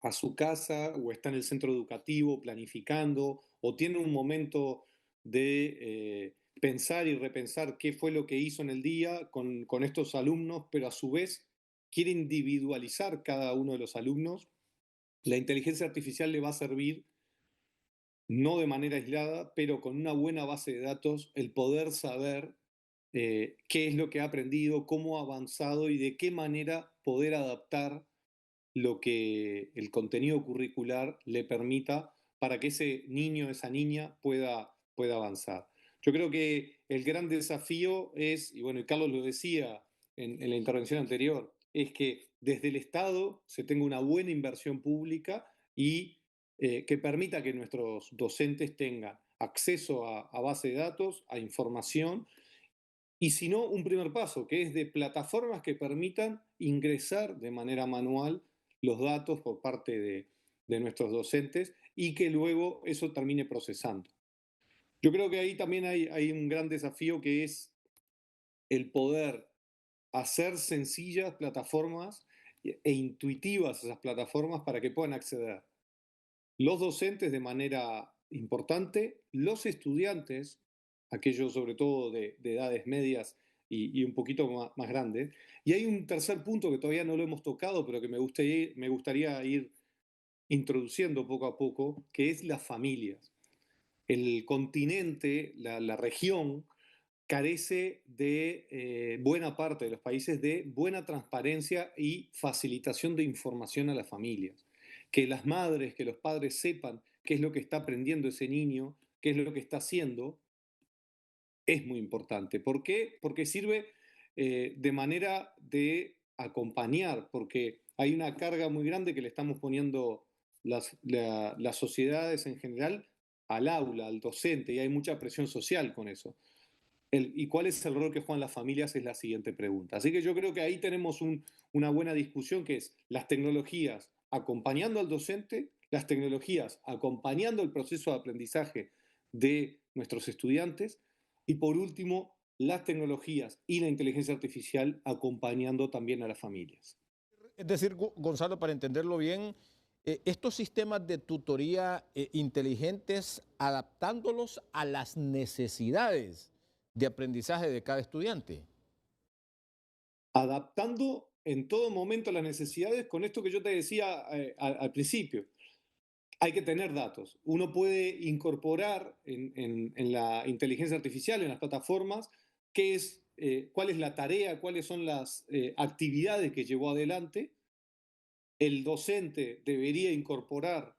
a su casa o está en el centro educativo planificando o tiene un momento de pensar y repensar qué fue lo que hizo en el día con estos alumnos, pero a su vez quiere individualizar cada uno de los alumnos, la inteligencia artificial le va a servir no de manera aislada, pero con una buena base de datos, el poder saber qué es lo que ha aprendido, cómo ha avanzado y de qué manera poder adaptar lo que el contenido curricular le permita para que ese niño, esa niña pueda avanzar. Yo creo que el gran desafío es, y bueno, y Carlos lo decía en la intervención anterior, es que desde el Estado se tenga una buena inversión pública y que permita que nuestros docentes tengan acceso a base de datos, a información, y si no, un primer paso, que es de plataformas que permitan ingresar de manera manual los datos por parte de nuestros docentes y que luego eso termine procesando. Yo creo que ahí también hay un gran desafío que es el poder hacer sencillas plataformas e intuitivas esas plataformas para que puedan acceder los docentes de manera importante, los estudiantes, aquellos sobre todo de edades medias y un poquito más grandes. Y hay un tercer punto que todavía no lo hemos tocado, pero que me gustaría ir introduciendo poco a poco, que es las familias. El continente, la región, carece de buena parte de los países de buena transparencia y facilitación de información a las familias. Que las madres, que los padres sepan qué es lo que está aprendiendo ese niño, qué es lo que está haciendo, es muy importante. ¿Por qué? Porque sirve de manera de acompañar, porque hay una carga muy grande que le estamos poniendo las sociedades en general al aula, al docente, y hay mucha presión social con eso. ¿Y cuál es el rol que juegan las familias? Es la siguiente pregunta. Así que yo creo que ahí tenemos una buena discusión que es las tecnologías acompañando al docente, las tecnologías acompañando el proceso de aprendizaje de nuestros estudiantes y por último las tecnologías y la inteligencia artificial acompañando también a las familias. Es decir, Gonzalo, para entenderlo bien, estos sistemas de tutoría inteligentes adaptándolos a las necesidades de aprendizaje de cada estudiante. Adaptando en todo momento las necesidades con esto que yo te decía al principio. Hay que tener datos. Uno puede incorporar en la inteligencia artificial, en las plataformas, cuál es la tarea, cuáles son las actividades que llevó adelante. El docente debería incorporar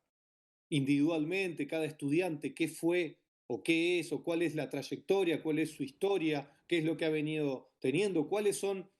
individualmente cada estudiante qué fue o qué es o cuál es la trayectoria, cuál es su historia, qué es lo que ha venido teniendo, cuáles son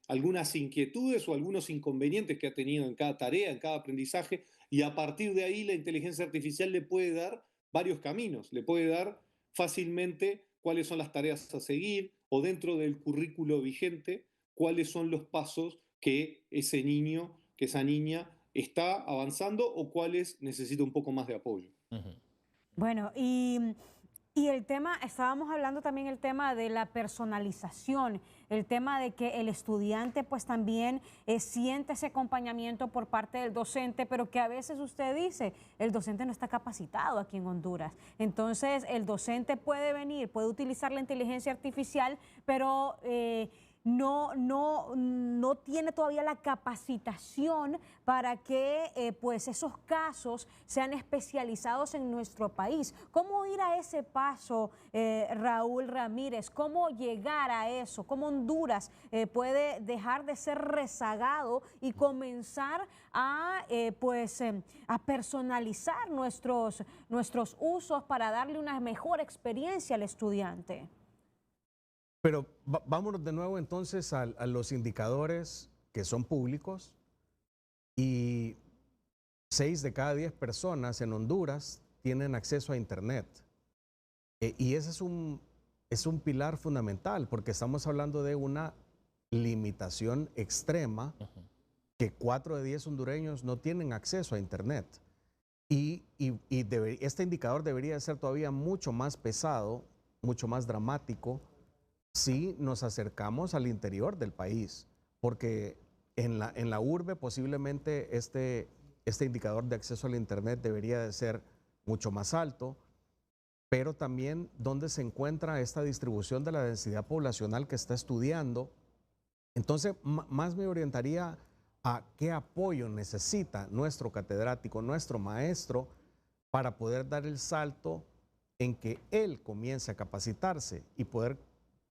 algunas inquietudes o algunos inconvenientes que ha tenido en cada tarea, en cada aprendizaje, y a partir de ahí la inteligencia artificial le puede dar varios caminos, le puede dar fácilmente cuáles son las tareas a seguir o dentro del currículo vigente, cuáles son los pasos que ese niño, que esa niña está avanzando o cuáles necesita un poco más de apoyo. Bueno, y Y el tema, estábamos hablando también el tema de la personalización, el tema de que el estudiante pues también siente ese acompañamiento por parte del docente, pero que a veces usted dice, el docente no está capacitado aquí en Honduras. Entonces el docente puede venir, puede utilizar la inteligencia artificial, pero no tiene todavía la capacitación para que pues esos casos sean especializados en nuestro país. ¿Cómo ir a ese paso, Raúl Ramírez? ¿Cómo llegar a eso? ¿Cómo Honduras puede dejar de ser rezagado y comenzar a personalizar nuestros usos para darle una mejor experiencia al estudiante? Pero vámonos de nuevo entonces a los indicadores que son públicos, y 6 de cada 10 personas en Honduras tienen acceso a Internet. Y ese es un pilar fundamental, porque estamos hablando de una limitación extrema, que 4 de 10 hondureños no tienen acceso a Internet. Y este indicador debería ser todavía mucho más pesado, mucho más dramático, si nos acercamos al interior del país, porque en la urbe posiblemente este indicador de acceso al Internet debería de ser mucho más alto, pero también donde se encuentra esta distribución de la densidad poblacional que está estudiando. Entonces, más me orientaría a qué apoyo necesita nuestro catedrático, nuestro maestro, para poder dar el salto en que él comience a capacitarse y poder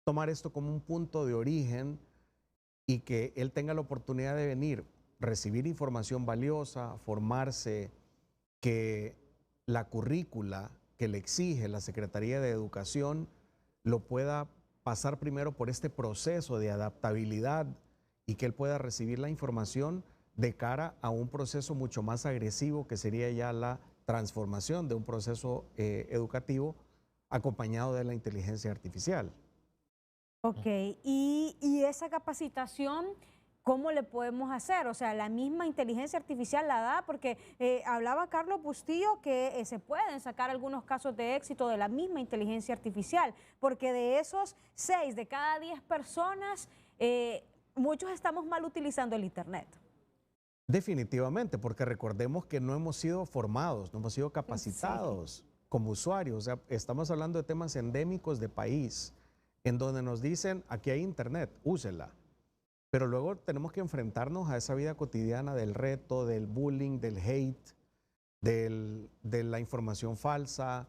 tomar esto como un punto de origen, y que él tenga la oportunidad de venir, recibir información valiosa, formarse, que la currícula que le exige la Secretaría de Educación lo pueda pasar primero por este proceso de adaptabilidad, y que él pueda recibir la información de cara a un proceso mucho más agresivo, que sería ya la transformación de un proceso educativo acompañado de la inteligencia artificial. Ok, y esa capacitación, ¿cómo le podemos hacer? O sea, la misma inteligencia artificial la da, porque hablaba Carlos Bustillo que se pueden sacar algunos casos de éxito de la misma inteligencia artificial, porque de esos 6 de cada 10 personas, muchos estamos mal utilizando el Internet. Definitivamente, porque recordemos que no hemos sido formados, no hemos sido capacitados como usuarios. O sea, estamos hablando de temas endémicos de país, en donde nos dicen, aquí hay Internet, úsela. Pero luego tenemos que enfrentarnos a esa vida cotidiana del reto, del bullying, del hate, de la información falsa,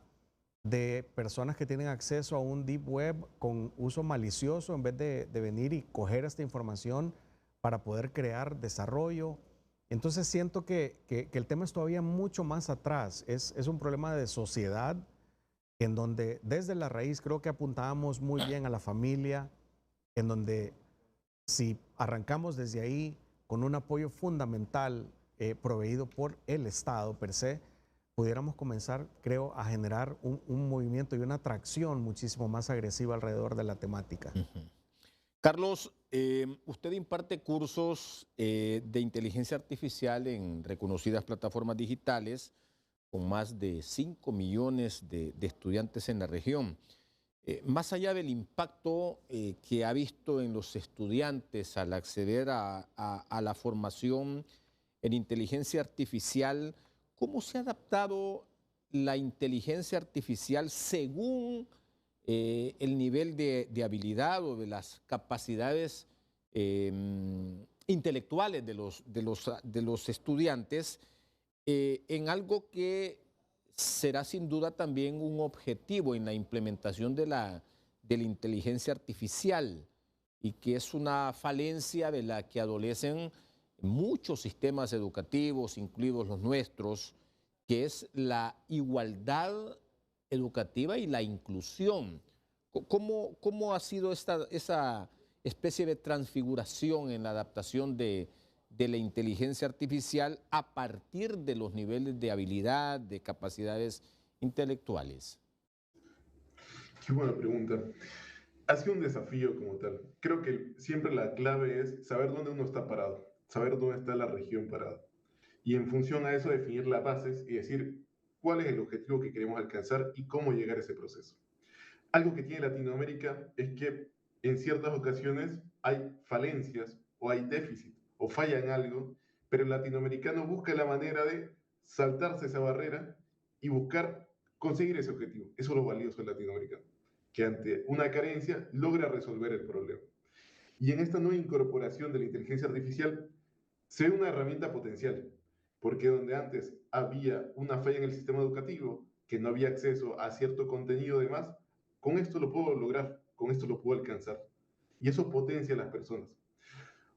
de personas que tienen acceso a un deep web con uso malicioso, en vez de venir y coger esta información para poder crear desarrollo. Entonces siento que el tema es todavía mucho más atrás. Es un problema de sociedad, en donde desde la raíz creo que apuntábamos muy bien a la familia, en donde si arrancamos desde ahí con un apoyo fundamental proveído por el Estado per se, pudiéramos comenzar, creo, a generar un movimiento y una atracción muchísimo más agresiva alrededor de la temática. Carlos, usted imparte cursos de inteligencia artificial en reconocidas plataformas digitales, con más de 5 millones de estudiantes en la región. Más allá del impacto que ha visto en los estudiantes al acceder a la formación en inteligencia artificial, ¿cómo se ha adaptado la inteligencia artificial según el nivel de habilidad o de las capacidades intelectuales de los estudiantes, en algo que será sin duda también un objetivo en la implementación de la inteligencia artificial, y que es una falencia de la que adolecen muchos sistemas educativos, incluidos los nuestros, que es la igualdad educativa y la inclusión? ¿Cómo ha sido esa especie de transfiguración en la adaptación de la inteligencia artificial a partir de los niveles de habilidad, de capacidades intelectuales? Qué buena pregunta. Ha sido un desafío como tal. Creo que siempre la clave es saber dónde uno está parado, saber dónde está la región parada. Y en función a eso definir las bases y decir cuál es el objetivo que queremos alcanzar y cómo llegar a ese proceso. Algo que tiene Latinoamérica es que en ciertas ocasiones hay falencias o hay déficit o falla en algo, pero el latinoamericano busca la manera de saltarse esa barrera y buscar conseguir ese objetivo. Eso es lo valioso del latinoamericano, que ante una carencia logra resolver el problema. Y en esta nueva incorporación de la inteligencia artificial se ve una herramienta potencial, porque donde antes había una falla en el sistema educativo, que no había acceso a cierto contenido de más, con esto lo puedo lograr, con esto lo puedo alcanzar. Y eso potencia a las personas.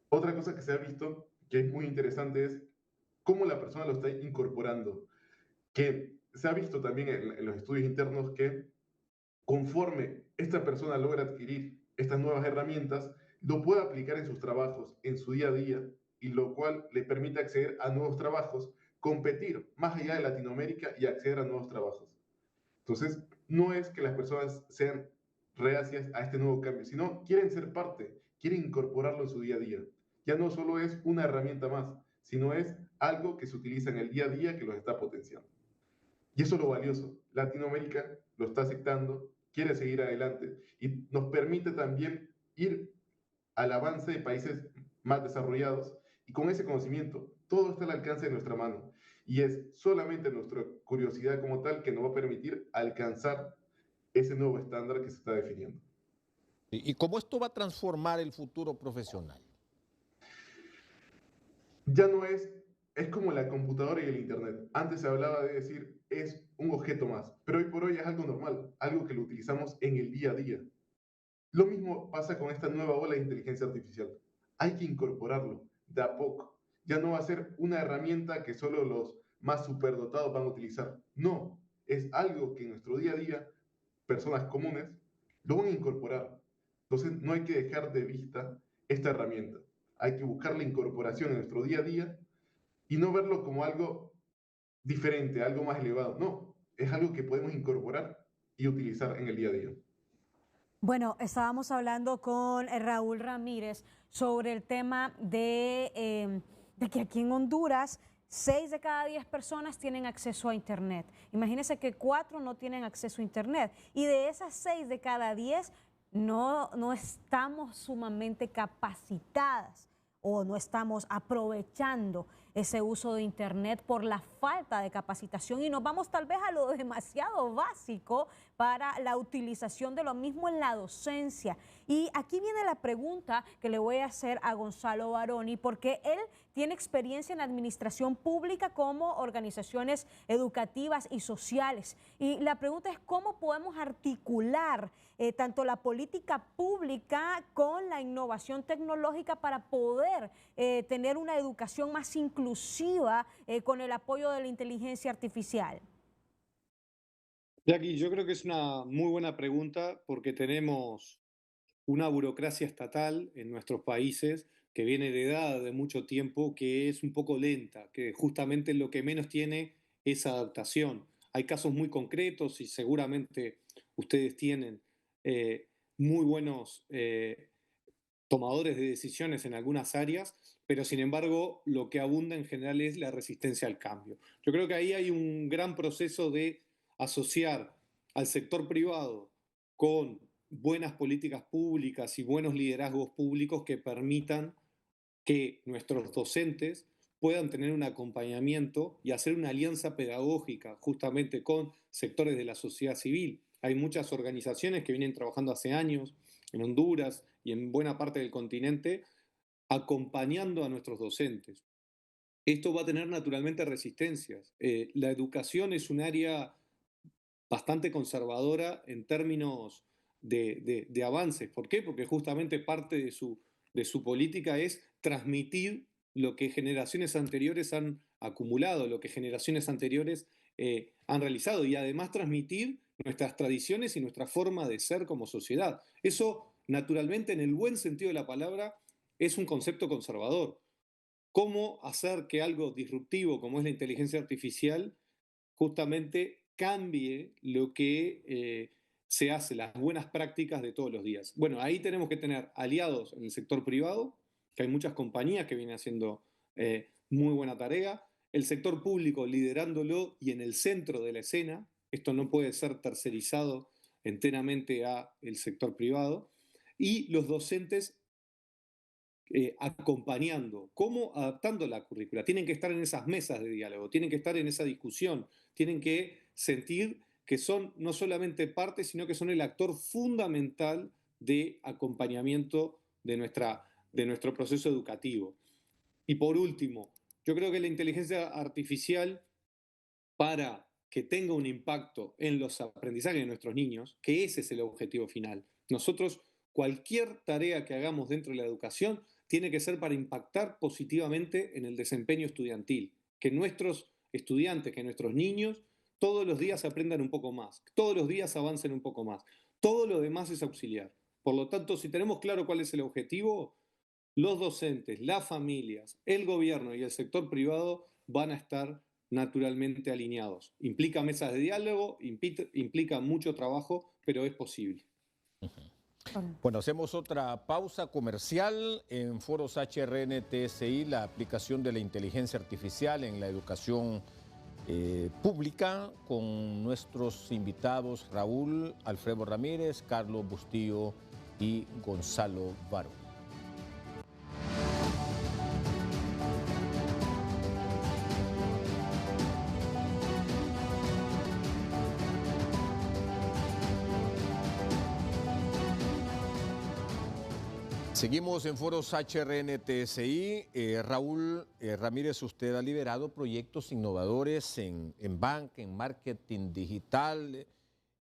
Otra cosa que se ha visto, que es muy interesante, es cómo la persona lo está incorporando. Que se ha visto también en los estudios internos que conforme esta persona logra adquirir estas nuevas herramientas, lo puede aplicar en sus trabajos, en su día a día, y lo cual le permite acceder a nuevos trabajos, competir más allá de Latinoamérica y acceder a nuevos trabajos. Entonces, no es que las personas sean reacias a este nuevo cambio, sino quieren ser parte, quieren incorporarlo en su día a día. Ya no solo es una herramienta más, sino es algo que se utiliza en el día a día que los está potenciando. Y eso es lo valioso. Latinoamérica lo está aceptando, quiere seguir adelante y nos permite también ir al avance de países más desarrollados y con ese conocimiento todo está al alcance de nuestra mano y es solamente nuestra curiosidad como tal que nos va a permitir alcanzar ese nuevo estándar que se está definiendo. ¿Y cómo esto va a transformar el futuro profesional? Ya no es como la computadora y el internet. Antes se hablaba de decir es un objeto más, pero hoy por hoy es algo normal, algo que lo utilizamos en el día a día. Lo mismo pasa con esta nueva ola de inteligencia artificial. Hay que incorporarlo de a poco. Ya no va a ser una herramienta que solo los más superdotados van a utilizar. No, es algo que en nuestro día a día, personas comunes, lo van a incorporar. Entonces no hay que dejar de vista esta herramienta. Hay que buscar la incorporación en nuestro día a día y no verlo como algo diferente, algo más elevado. No, es algo que podemos incorporar y utilizar en el día a día. Bueno, estábamos hablando con Raúl Ramírez sobre el tema de que aquí en Honduras 6 de cada 10 personas tienen acceso a Internet. Imagínense que 4 no tienen acceso a Internet. Y de esas 6 de cada 10 no estamos sumamente capacitadas o no estamos aprovechando ese uso de Internet por la falta de capacitación y nos vamos tal vez a lo demasiado básico para la utilización de lo mismo en la docencia. Y aquí viene la pregunta que le voy a hacer a Gonzalo Baroni, porque él tiene experiencia en administración pública como organizaciones educativas y sociales. Y la pregunta es cómo podemos articular tanto la política pública con la innovación tecnológica para poder tener una educación más inclusiva con el apoyo de la inteligencia artificial. Jackie, yo creo que es una muy buena pregunta porque tenemos una burocracia estatal en nuestros países que viene heredada de mucho tiempo, que es un poco lenta, que justamente lo que menos tiene es adaptación. Hay casos muy concretos y seguramente ustedes tienen muy buenos tomadores de decisiones en algunas áreas, pero sin embargo lo que abunda en general es la resistencia al cambio. Yo creo que ahí hay un gran proceso de asociar al sector privado con buenas políticas públicas y buenos liderazgos públicos que permitan que nuestros docentes puedan tener un acompañamiento y hacer una alianza pedagógica justamente con sectores de la sociedad civil. Hay muchas organizaciones que vienen trabajando hace años en Honduras y en buena parte del continente acompañando a nuestros docentes. Esto va a tener naturalmente resistencias. La educación es un área bastante conservadora en términos de avances. ¿Por qué? Porque justamente parte de su política es transmitir lo que generaciones anteriores han acumulado, lo que generaciones anteriores han realizado y además transmitir nuestras tradiciones y nuestra forma de ser como sociedad. Eso, naturalmente, en el buen sentido de la palabra, es un concepto conservador. ¿Cómo hacer que algo disruptivo como es la inteligencia artificial justamente cambie lo que se hace, las buenas prácticas de todos los días? Bueno, ahí tenemos que tener aliados en el sector privado, que hay muchas compañías que vienen haciendo muy buena tarea, el sector público liderándolo y en el centro de la escena. Esto no puede ser tercerizado enteramente a el sector privado, y los docentes acompañando, cómo adaptando la currícula. Tienen que estar en esas mesas de diálogo, tienen que estar en esa discusión, tienen que sentir que son no solamente parte, sino que son el actor fundamental de acompañamiento de nuestro proceso educativo. Y por último, yo creo que la inteligencia artificial, para que tenga un impacto en los aprendizajes de nuestros niños, que ese es el objetivo final. Nosotros, cualquier tarea que hagamos dentro de la educación tiene que ser para impactar positivamente en el desempeño estudiantil, que nuestros estudiantes, que nuestros niños todos los días aprendan un poco más, todos los días avancen un poco más. Todo lo demás es auxiliar. Por lo tanto, si tenemos claro cuál es el objetivo, los docentes, las familias, el gobierno y el sector privado van a estar naturalmente alineados. Implica mesas de diálogo, implica mucho trabajo, pero es posible. Bueno, hacemos otra pausa comercial en Foros HRN TSI, la aplicación de la inteligencia artificial en la educación pública, con nuestros invitados Raúl Alfredo Ramírez, Carlos Bustillo y Gonzalo Varo. Seguimos en Foros HRN TSI. Raúl Ramírez, usted ha liderado proyectos innovadores en banca, en marketing digital,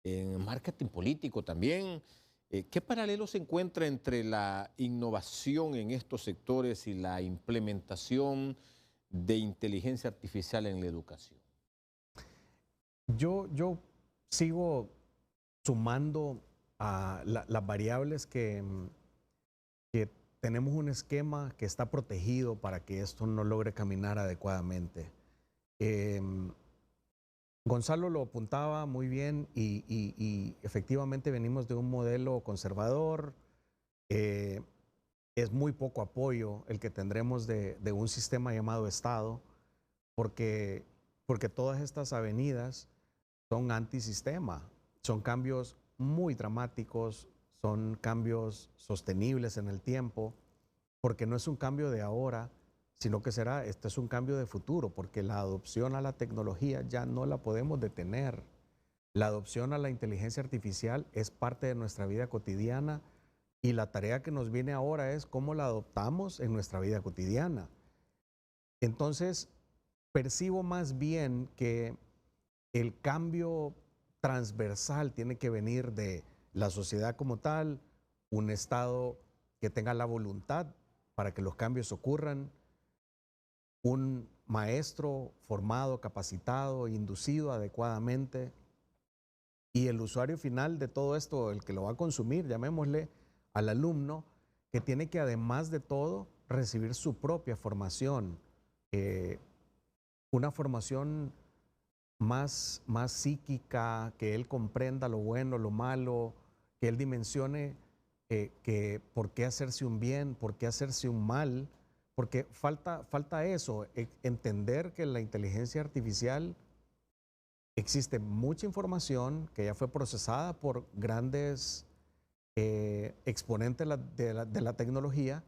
en marketing político también. ¿Qué paralelo se encuentra entre la innovación en estos sectores y la implementación de inteligencia artificial en la educación? Yo sigo sumando a las variables que tenemos un esquema que está protegido para que esto no logre caminar adecuadamente. Gonzalo lo apuntaba muy bien y efectivamente venimos de un modelo conservador. Es muy poco apoyo el que tendremos de un sistema llamado Estado, porque todas estas avenidas son antisistema, son cambios muy dramáticos, son cambios sostenibles en el tiempo, porque no es un cambio de ahora, sino que este es un cambio de futuro, porque la adopción a la tecnología ya no la podemos detener. La adopción a la inteligencia artificial es parte de nuestra vida cotidiana y la tarea que nos viene ahora es cómo la adoptamos en nuestra vida cotidiana. Entonces, percibo más bien que el cambio transversal tiene que venir de la sociedad como tal, un Estado que tenga la voluntad para que los cambios ocurran, un maestro formado, capacitado, inducido adecuadamente, y el usuario final de todo esto, el que lo va a consumir, llamémosle al alumno, que tiene que además de todo recibir su propia formación, una formación más psíquica, que él comprenda lo bueno, lo malo, que él dimensione que por qué hacerse un bien, por qué hacerse un mal, porque falta eso, entender que en la inteligencia artificial existe mucha información que ya fue procesada por grandes exponentes de la tecnología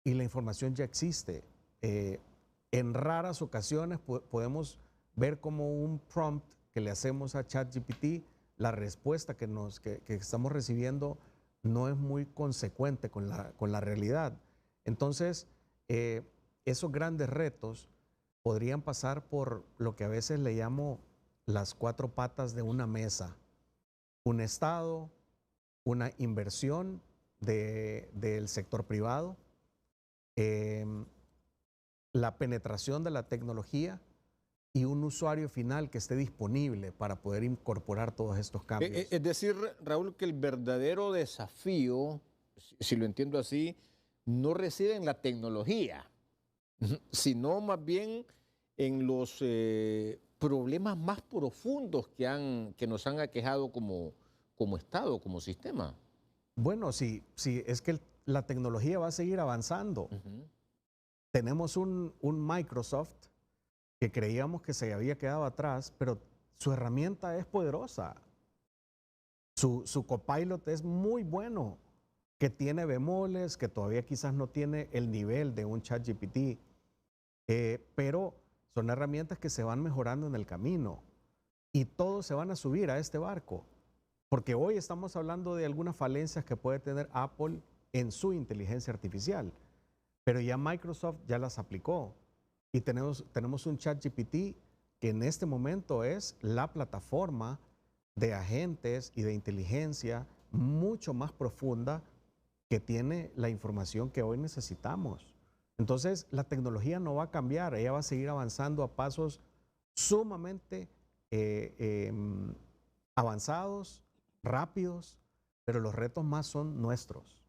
y la información ya existe. En raras ocasiones podemos ver como un prompt que le hacemos a ChatGPT, la respuesta que estamos recibiendo no es muy consecuente con la realidad. Entonces, esos grandes retos podrían pasar por lo que a veces le llamo las 4 patas de una mesa. Un Estado, una inversión del sector privado, la penetración de la tecnología y un usuario final que esté disponible para poder incorporar todos estos cambios. Es decir, Raúl, que el verdadero desafío, si lo entiendo así, no reside en la tecnología, sino más bien en los problemas más profundos que nos han aquejado como Estado, como sistema. Bueno, sí, es que la tecnología va a seguir avanzando. Tenemos un Microsoft que creíamos que se había quedado atrás, pero su herramienta es poderosa. Su Copilot es muy bueno, que tiene bemoles, que todavía quizás no tiene el nivel de un ChatGPT, pero son herramientas que se van mejorando en el camino y todos se van a subir a este barco, porque hoy estamos hablando de algunas falencias que puede tener Apple en su inteligencia artificial, pero ya Microsoft ya las aplicó y tenemos un ChatGPT que en este momento es la plataforma de agentes y de inteligencia mucho más profunda que tiene la información que hoy necesitamos. Entonces, la tecnología no va a cambiar, ella va a seguir avanzando a pasos sumamente avanzados, rápidos, pero los retos más son nuestros.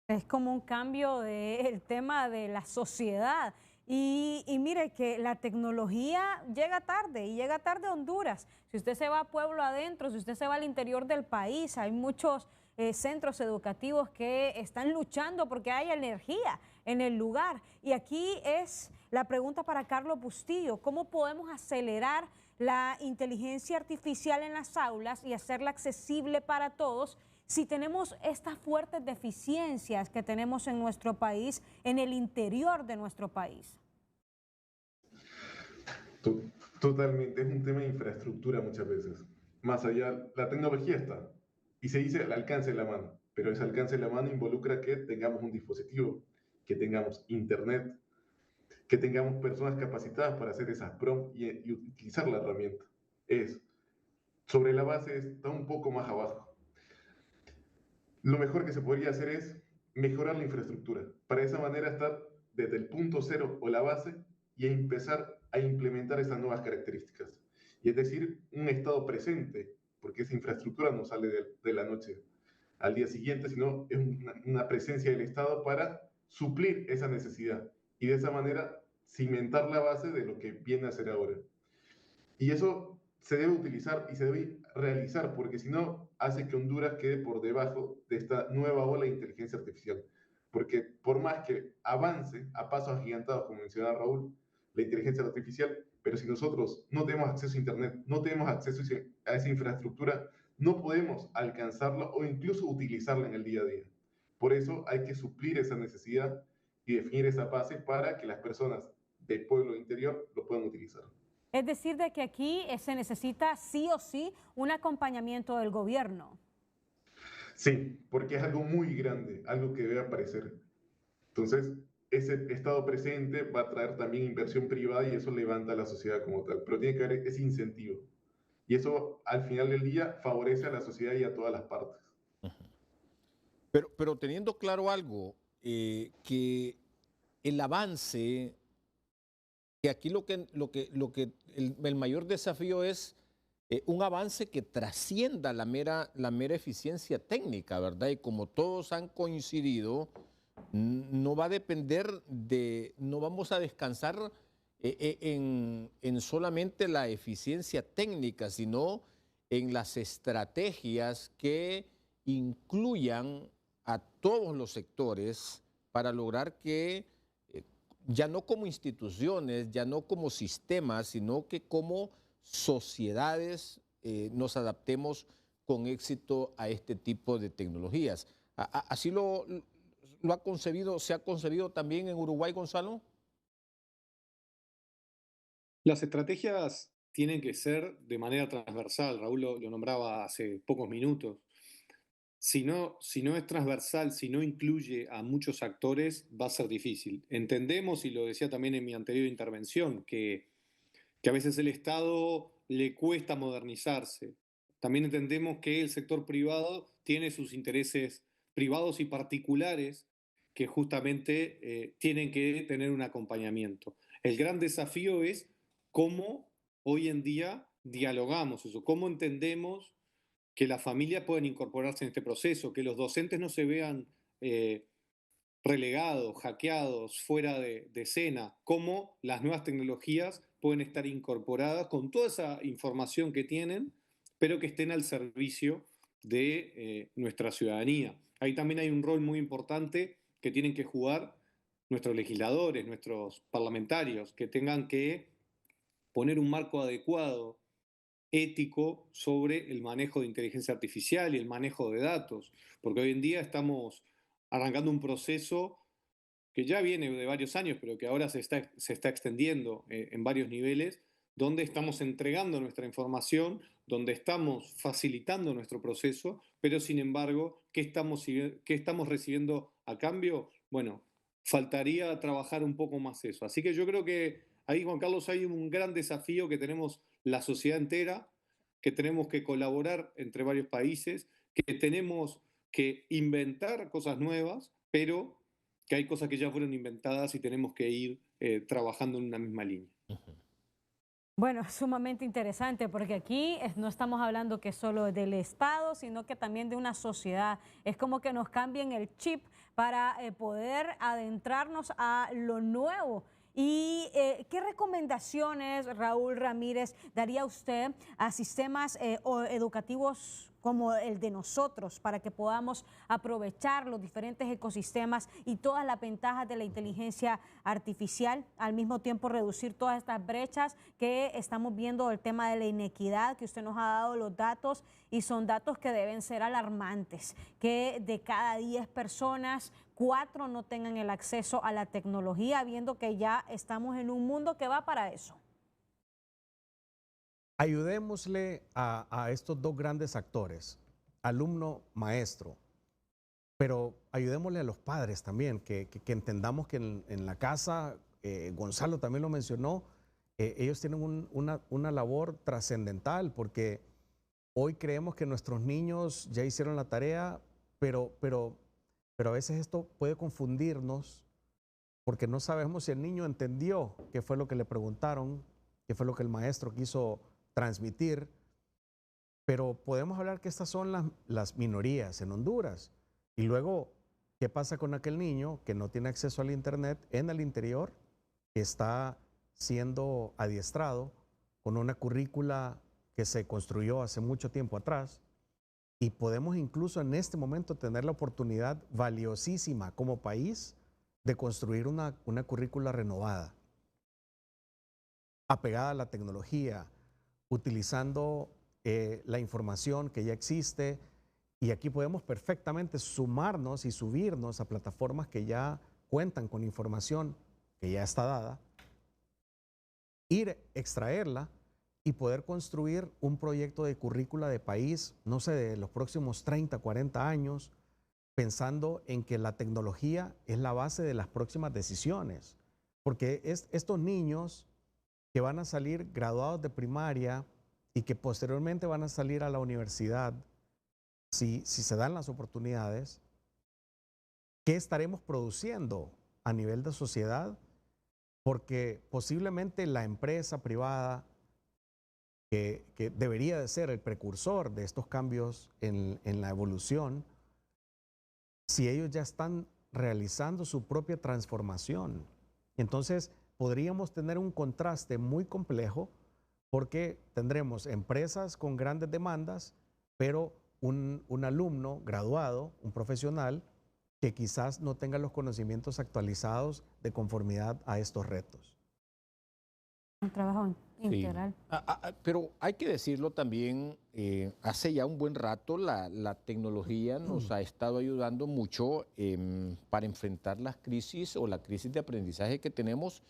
Es como un cambio del tema de la sociedad. Y mire que la tecnología llega tarde y llega tarde a Honduras. Si usted se va a pueblo adentro, si usted se va al interior del país, hay muchos centros educativos que están luchando porque hay energía en el lugar. Y aquí es la pregunta para Carlos Bustillo: ¿cómo podemos acelerar la inteligencia artificial en las aulas y hacerla accesible para todos si tenemos estas fuertes deficiencias que tenemos en nuestro país, en el interior de nuestro país? Totalmente, es un tema de infraestructura muchas veces. Más allá, la tecnología está, y se dice al alcance de la mano, pero ese alcance de la mano involucra que tengamos un dispositivo, que tengamos internet, que tengamos personas capacitadas para hacer esas prompts y utilizar la herramienta. Sobre la base está un poco más abajo. Lo mejor que se podría hacer es mejorar la infraestructura. Para esa manera estar desde el punto cero o la base y empezar a implementar esas nuevas características. Y es decir, un estado presente, porque esa infraestructura no sale de la noche al día siguiente, sino es una presencia del Estado para suplir esa necesidad y de esa manera cimentar la base de lo que viene a ser ahora. Y eso se debe utilizar y se debe realizar, porque si no, hace que Honduras quede por debajo de esta nueva ola de inteligencia artificial. Porque por más que avance a pasos agigantados, como mencionaba Raúl, la inteligencia artificial, pero si nosotros no tenemos acceso a Internet, no tenemos acceso a esa infraestructura, no podemos alcanzarla o incluso utilizarla en el día a día. Por eso hay que suplir esa necesidad y definir esa base para que las personas del pueblo interior lo puedan utilizar. Es decir, de que aquí se necesita sí o sí un acompañamiento del gobierno. Sí, porque es algo muy grande, algo que debe aparecer. Entonces, ese estado presente va a traer también inversión privada y eso levanta a la sociedad como tal. Pero tiene que haber ese incentivo. Y eso, al final del día, favorece a la sociedad y a todas las partes. Pero teniendo claro algo, que el avance, que aquí el mayor desafío es un avance que trascienda la mera eficiencia técnica, ¿verdad? Y como todos han coincidido, no va a depender no vamos a descansar en solamente la eficiencia técnica, sino en las estrategias que incluyan a todos los sectores para lograr que ya no como instituciones, ya no como sistemas, sino que como sociedades nos adaptemos con éxito a este tipo de tecnologías. ¿Así lo ha concebido, se ha concebido también en Uruguay, Gonzalo? Las estrategias tienen que ser de manera transversal. Raúl lo nombraba hace pocos minutos. Si no es transversal, si no incluye a muchos actores, va a ser difícil. Entendemos, y lo decía también en mi anterior intervención, que a veces el Estado le cuesta modernizarse. También entendemos que el sector privado tiene sus intereses privados y particulares que justamente tienen que tener un acompañamiento. El gran desafío es cómo hoy en día dialogamos eso, cómo entendemos que las familias pueden incorporarse en este proceso, que los docentes no se vean relegados, hackeados, fuera de escena, cómo las nuevas tecnologías pueden estar incorporadas con toda esa información que tienen, pero que estén al servicio de nuestra ciudadanía. Ahí también hay un rol muy importante que tienen que jugar nuestros legisladores, nuestros parlamentarios, que tengan que poner un marco adecuado ético sobre el manejo de inteligencia artificial y el manejo de datos, porque hoy en día estamos arrancando un proceso que ya viene de varios años, pero que ahora se está extendiendo en varios niveles, donde estamos entregando nuestra información, donde estamos facilitando nuestro proceso, pero sin embargo, qué estamos recibiendo a cambio? Bueno, faltaría trabajar un poco más eso. Así que yo creo que ahí, Juan Carlos, hay un gran desafío que tenemos la sociedad entera, que tenemos que colaborar entre varios países, que tenemos que inventar cosas nuevas, pero que hay cosas que ya fueron inventadas y tenemos que ir trabajando en una misma línea. Bueno, es sumamente interesante porque aquí no estamos hablando que solo del Estado, sino que también de una sociedad. Es como que nos cambien el chip para poder adentrarnos a lo nuevo. ¿Y qué recomendaciones, Raúl Ramírez, daría usted a sistemas educativos como el de nosotros para que podamos aprovechar los diferentes ecosistemas y todas las ventajas de la inteligencia artificial, al mismo tiempo reducir todas estas brechas que estamos viendo, el tema de la inequidad, que usted nos ha dado los datos y son datos que deben ser alarmantes, que de cada 10 personas, 4 no tengan el acceso a la tecnología, viendo que ya estamos en un mundo que va para eso? Ayudémosle a estos dos grandes actores, alumno, maestro, pero ayudémosle a los padres también, que entendamos que en la casa, Gonzalo también lo mencionó, ellos tienen una labor trascendental, porque hoy creemos que nuestros niños ya hicieron la tarea, pero a veces esto puede confundirnos, porque no sabemos si el niño entendió qué fue lo que le preguntaron, qué fue lo que el maestro quiso transmitir, pero podemos hablar que estas son las minorías en Honduras. Y luego, ¿qué pasa con aquel niño que no tiene acceso al internet en el interior, que está siendo adiestrado con una currícula que se construyó hace mucho tiempo atrás? Y podemos incluso en este momento tener la oportunidad valiosísima como país de construir una currícula renovada, apegada a la tecnología, utilizando la información que ya existe, y aquí podemos perfectamente sumarnos y subirnos a plataformas que ya cuentan con información que ya está dada, extraerla y poder construir un proyecto de currícula de país, no sé, de los próximos 30, 40 años, pensando en que la tecnología es la base de las próximas decisiones, porque estos niños que van a salir graduados de primaria y que posteriormente van a salir a la universidad, si se dan las oportunidades, ¿qué estaremos produciendo a nivel de sociedad? Porque posiblemente la empresa privada, que debería de ser el precursor de estos cambios en la evolución, si ellos ya están realizando su propia transformación, entonces podríamos tener un contraste muy complejo, porque tendremos empresas con grandes demandas, pero un alumno graduado, un profesional, que quizás no tenga los conocimientos actualizados de conformidad a estos retos. Un trabajo integral. Sí. Pero hay que decirlo también, hace ya un buen rato la tecnología nos ha estado ayudando mucho para enfrentar las crisis o la crisis de aprendizaje que tenemos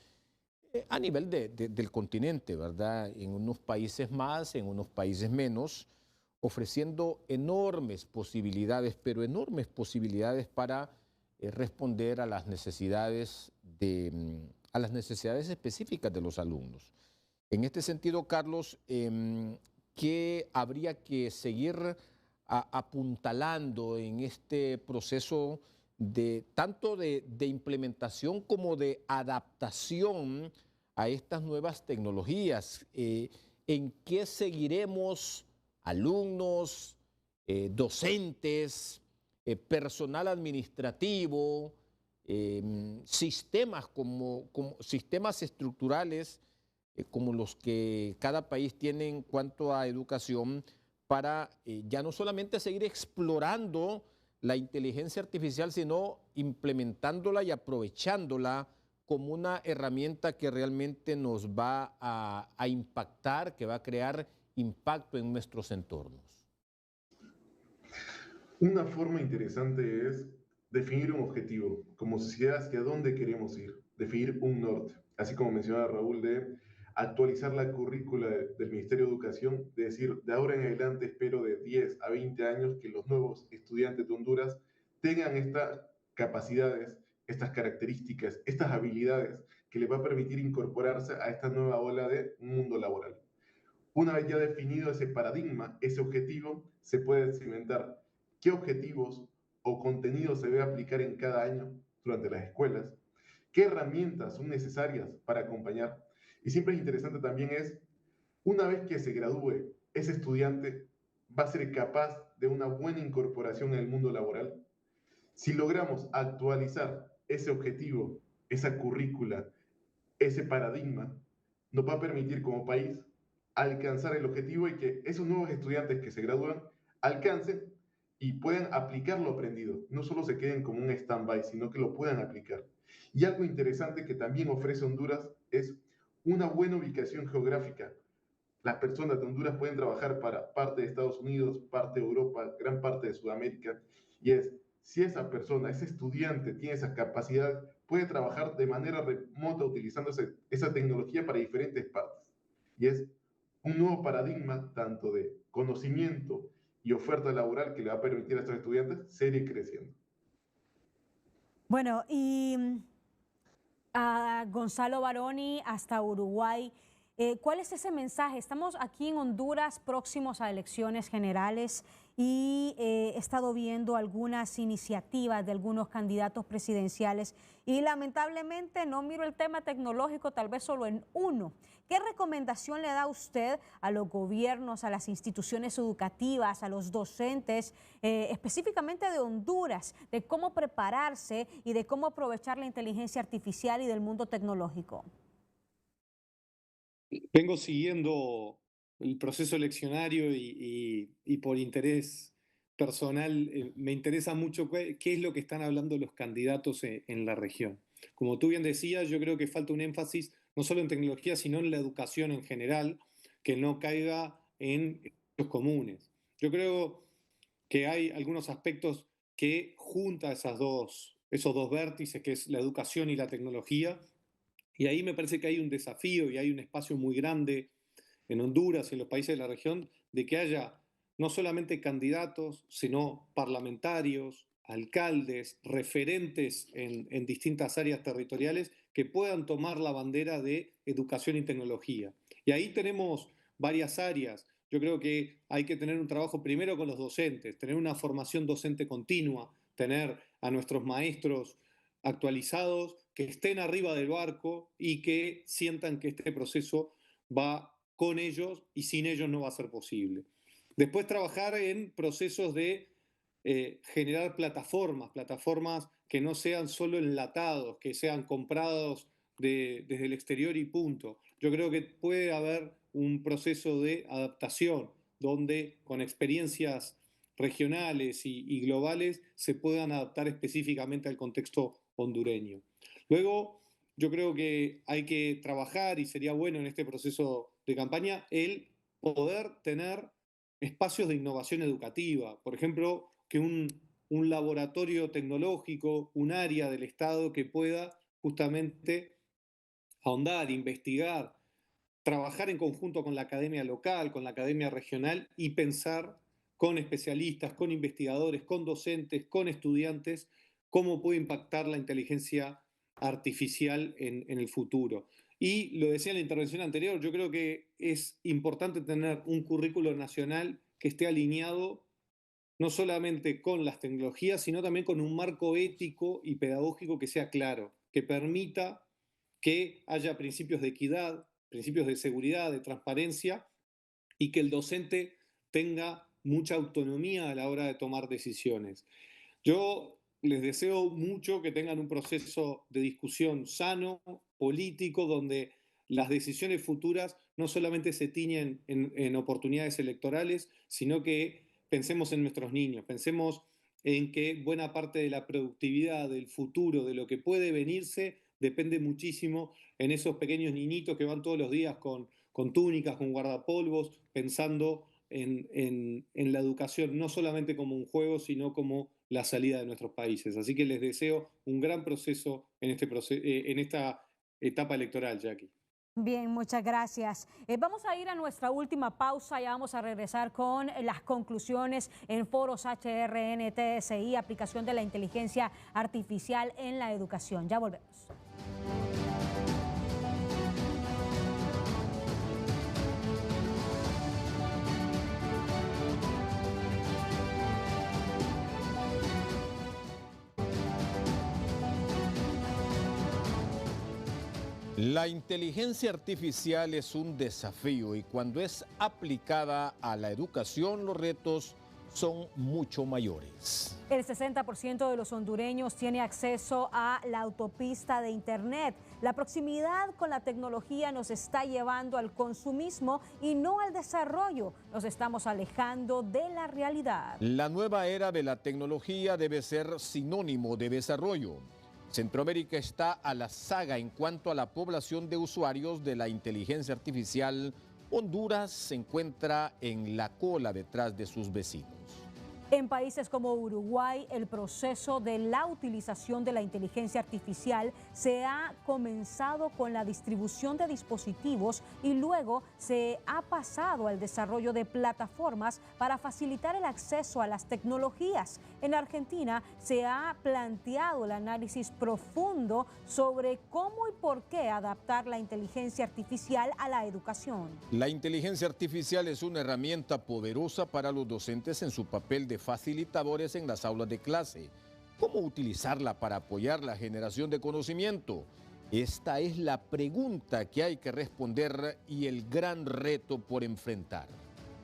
a nivel del continente, ¿verdad? En unos países más, en unos países menos, ofreciendo enormes posibilidades, pero enormes posibilidades para responder a las necesidades específicas de los alumnos. En este sentido, Carlos, ¿qué habría que seguir apuntalando en este proceso tanto de implementación como de adaptación a estas nuevas tecnologías? ¿En qué seguiremos alumnos, docentes, personal administrativo, sistemas sistemas estructurales como los que cada país tiene en cuanto a educación, para ya no solamente seguir explorando la inteligencia artificial, sino implementándola y aprovechándola como una herramienta que realmente nos va a impactar, que va a crear impacto en nuestros entornos? Una forma interesante es definir un objetivo, como sociedad, hacia dónde queremos ir, definir un norte, así como mencionaba Raúl, de actualizar la currícula del Ministerio de Educación, de decir, de ahora en adelante espero de 10 a 20 años que los nuevos estudiantes de Honduras tengan estas capacidades, estas características, estas habilidades que les va a permitir incorporarse a esta nueva ola de un mundo laboral. Una vez ya definido ese paradigma, ese objetivo, se puede cimentar qué objetivos o contenidos se debe aplicar en cada año durante las escuelas, qué herramientas son necesarias para acompañar. Y siempre es interesante también es, una vez que se gradúe, ese estudiante va a ser capaz de una buena incorporación en el mundo laboral. Si logramos actualizar ese objetivo, esa currícula, ese paradigma, nos va a permitir como país alcanzar el objetivo y que esos nuevos estudiantes que se gradúan alcancen y puedan aplicar lo aprendido. No solo se queden como un stand-by, sino que lo puedan aplicar. Y algo interesante que también ofrece Honduras es una buena ubicación geográfica. Las personas de Honduras pueden trabajar para parte de Estados Unidos, parte de Europa, gran parte de Sudamérica, y es, si esa persona, ese estudiante tiene esa capacidad, puede trabajar de manera remota utilizando esa tecnología para diferentes partes. Y es un nuevo paradigma tanto de conocimiento y oferta laboral que le va a permitir a estos estudiantes seguir creciendo. Bueno, y a Gonzalo Baroni hasta Uruguay, ¿cuál es ese mensaje? Estamos aquí en Honduras próximos a elecciones generales y he estado viendo algunas iniciativas de algunos candidatos presidenciales y lamentablemente no miro el tema tecnológico, tal vez solo en uno. ¿Qué recomendación le da usted a los gobiernos, a las instituciones educativas, a los docentes, específicamente de Honduras, de cómo prepararse y de cómo aprovechar la inteligencia artificial y del mundo tecnológico? Vengo siguiendo el proceso eleccionario y por interés personal me interesa mucho qué es lo que están hablando los candidatos en la región. Como tú bien decías, yo creo que falta un énfasis no solo en tecnología, sino en la educación en general, que no caiga en los comunes. Yo creo que hay algunos aspectos que junta esos dos vértices, que es la educación y la tecnología, y ahí me parece que hay un desafío y hay un espacio muy grande en Honduras y en los países de la región de que haya no solamente candidatos, sino parlamentarios, alcaldes, referentes en distintas áreas territoriales que puedan tomar la bandera de educación y tecnología. Y ahí tenemos varias áreas. Yo creo que hay que tener un trabajo primero con los docentes, tener una formación docente continua, tener a nuestros maestros actualizados, que estén arriba del barco y que sientan que este proceso va con ellos y sin ellos no va a ser posible. Después trabajar en procesos de generar plataformas que no sean solo enlatados, que sean comprados desde el exterior y punto. Yo creo que puede haber un proceso de adaptación donde con experiencias regionales y globales se puedan adaptar específicamente al contexto hondureño. Luego, yo creo que hay que trabajar y sería bueno en este proceso de campaña el poder tener espacios de innovación educativa. Por ejemplo, que un laboratorio tecnológico, un área del Estado que pueda justamente ahondar, investigar, trabajar en conjunto con la academia local, con la academia regional y pensar con especialistas, con investigadores, con docentes, con estudiantes, cómo puede impactar la inteligencia artificial en el futuro. Y lo decía en la intervención anterior, yo creo que es importante tener un currículo nacional que esté alineado no solamente con las tecnologías, sino también con un marco ético y pedagógico que sea claro, que permita que haya principios de equidad, principios de seguridad, de transparencia y que el docente tenga mucha autonomía a la hora de tomar decisiones. Yo les deseo mucho que tengan un proceso de discusión sano, político, donde las decisiones futuras no solamente se tiñen en oportunidades electorales, sino que pensemos en nuestros niños, pensemos en que buena parte de la productividad, del futuro, de lo que puede venirse, depende muchísimo en esos pequeños niñitos que van todos los días con con túnicas, con guardapolvos, pensando en la educación, no solamente como un juego, sino como la salida de nuestros países. Así que les deseo un gran proceso en esta etapa electoral, Jackie. Bien, muchas gracias. Vamos a ir a nuestra última pausa, ya vamos a regresar con las conclusiones en foros HRN, TSI, aplicación de la inteligencia artificial en la educación. Ya volvemos. La inteligencia artificial es un desafío y cuando es aplicada a la educación los retos son mucho mayores. El 60% de los hondureños tiene acceso a la autopista de Internet. La proximidad con la tecnología nos está llevando al consumismo y no al desarrollo. Nos estamos alejando de la realidad. La nueva era de la tecnología debe ser sinónimo de desarrollo. Centroamérica está a la saga en cuanto a la población de usuarios de la inteligencia artificial. Honduras se encuentra en la cola detrás de sus vecinos. En países como Uruguay, el proceso de la utilización de la inteligencia artificial se ha comenzado con la distribución de dispositivos y luego se ha pasado al desarrollo de plataformas para facilitar el acceso a las tecnologías. En Argentina se ha planteado el análisis profundo sobre cómo y por qué adaptar la inteligencia artificial a la educación. La inteligencia artificial es una herramienta poderosa para los docentes en su papel de facilitadores en las aulas de clase. ¿Cómo utilizarla para apoyar la generación de conocimiento? Esta es la pregunta que hay que responder y el gran reto por enfrentar.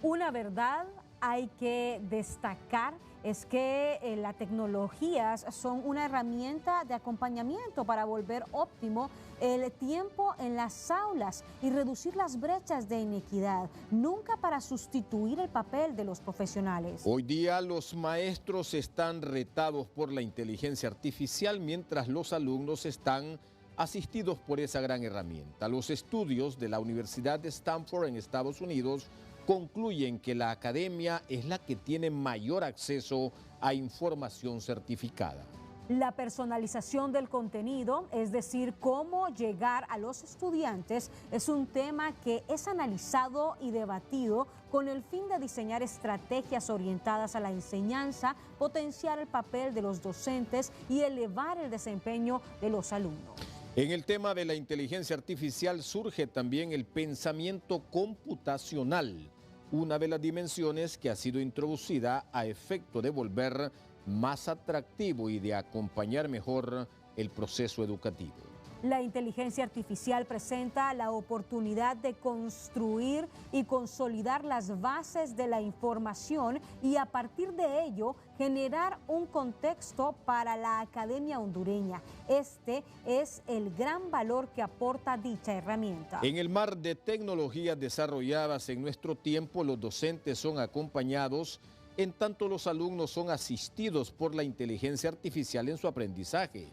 Una verdad hay que destacar es que las tecnologías son una herramienta de acompañamiento para volver óptimo el tiempo en las aulas y reducir las brechas de inequidad, nunca para sustituir el papel de los profesionales. Hoy día los maestros están retados por la inteligencia artificial mientras los alumnos están asistidos por esa gran herramienta. Los estudios de la Universidad de Stanford en Estados Unidos concluyen que la academia es la que tiene mayor acceso a información certificada. La personalización del contenido, es decir, cómo llegar a los estudiantes, es un tema que es analizado y debatido con el fin de diseñar estrategias orientadas a la enseñanza, potenciar el papel de los docentes y elevar el desempeño de los alumnos. En el tema de la inteligencia artificial surge también el pensamiento computacional, una de las dimensiones que ha sido introducida a efecto de volver más atractivo y de acompañar mejor el proceso educativo. La inteligencia artificial presenta la oportunidad de construir y consolidar las bases de la información y a partir de ello generar un contexto para la academia hondureña. Este es el gran valor que aporta dicha herramienta. En el mar de tecnologías desarrolladas en nuestro tiempo, los docentes son acompañados, en tanto los alumnos son asistidos por la inteligencia artificial en su aprendizaje.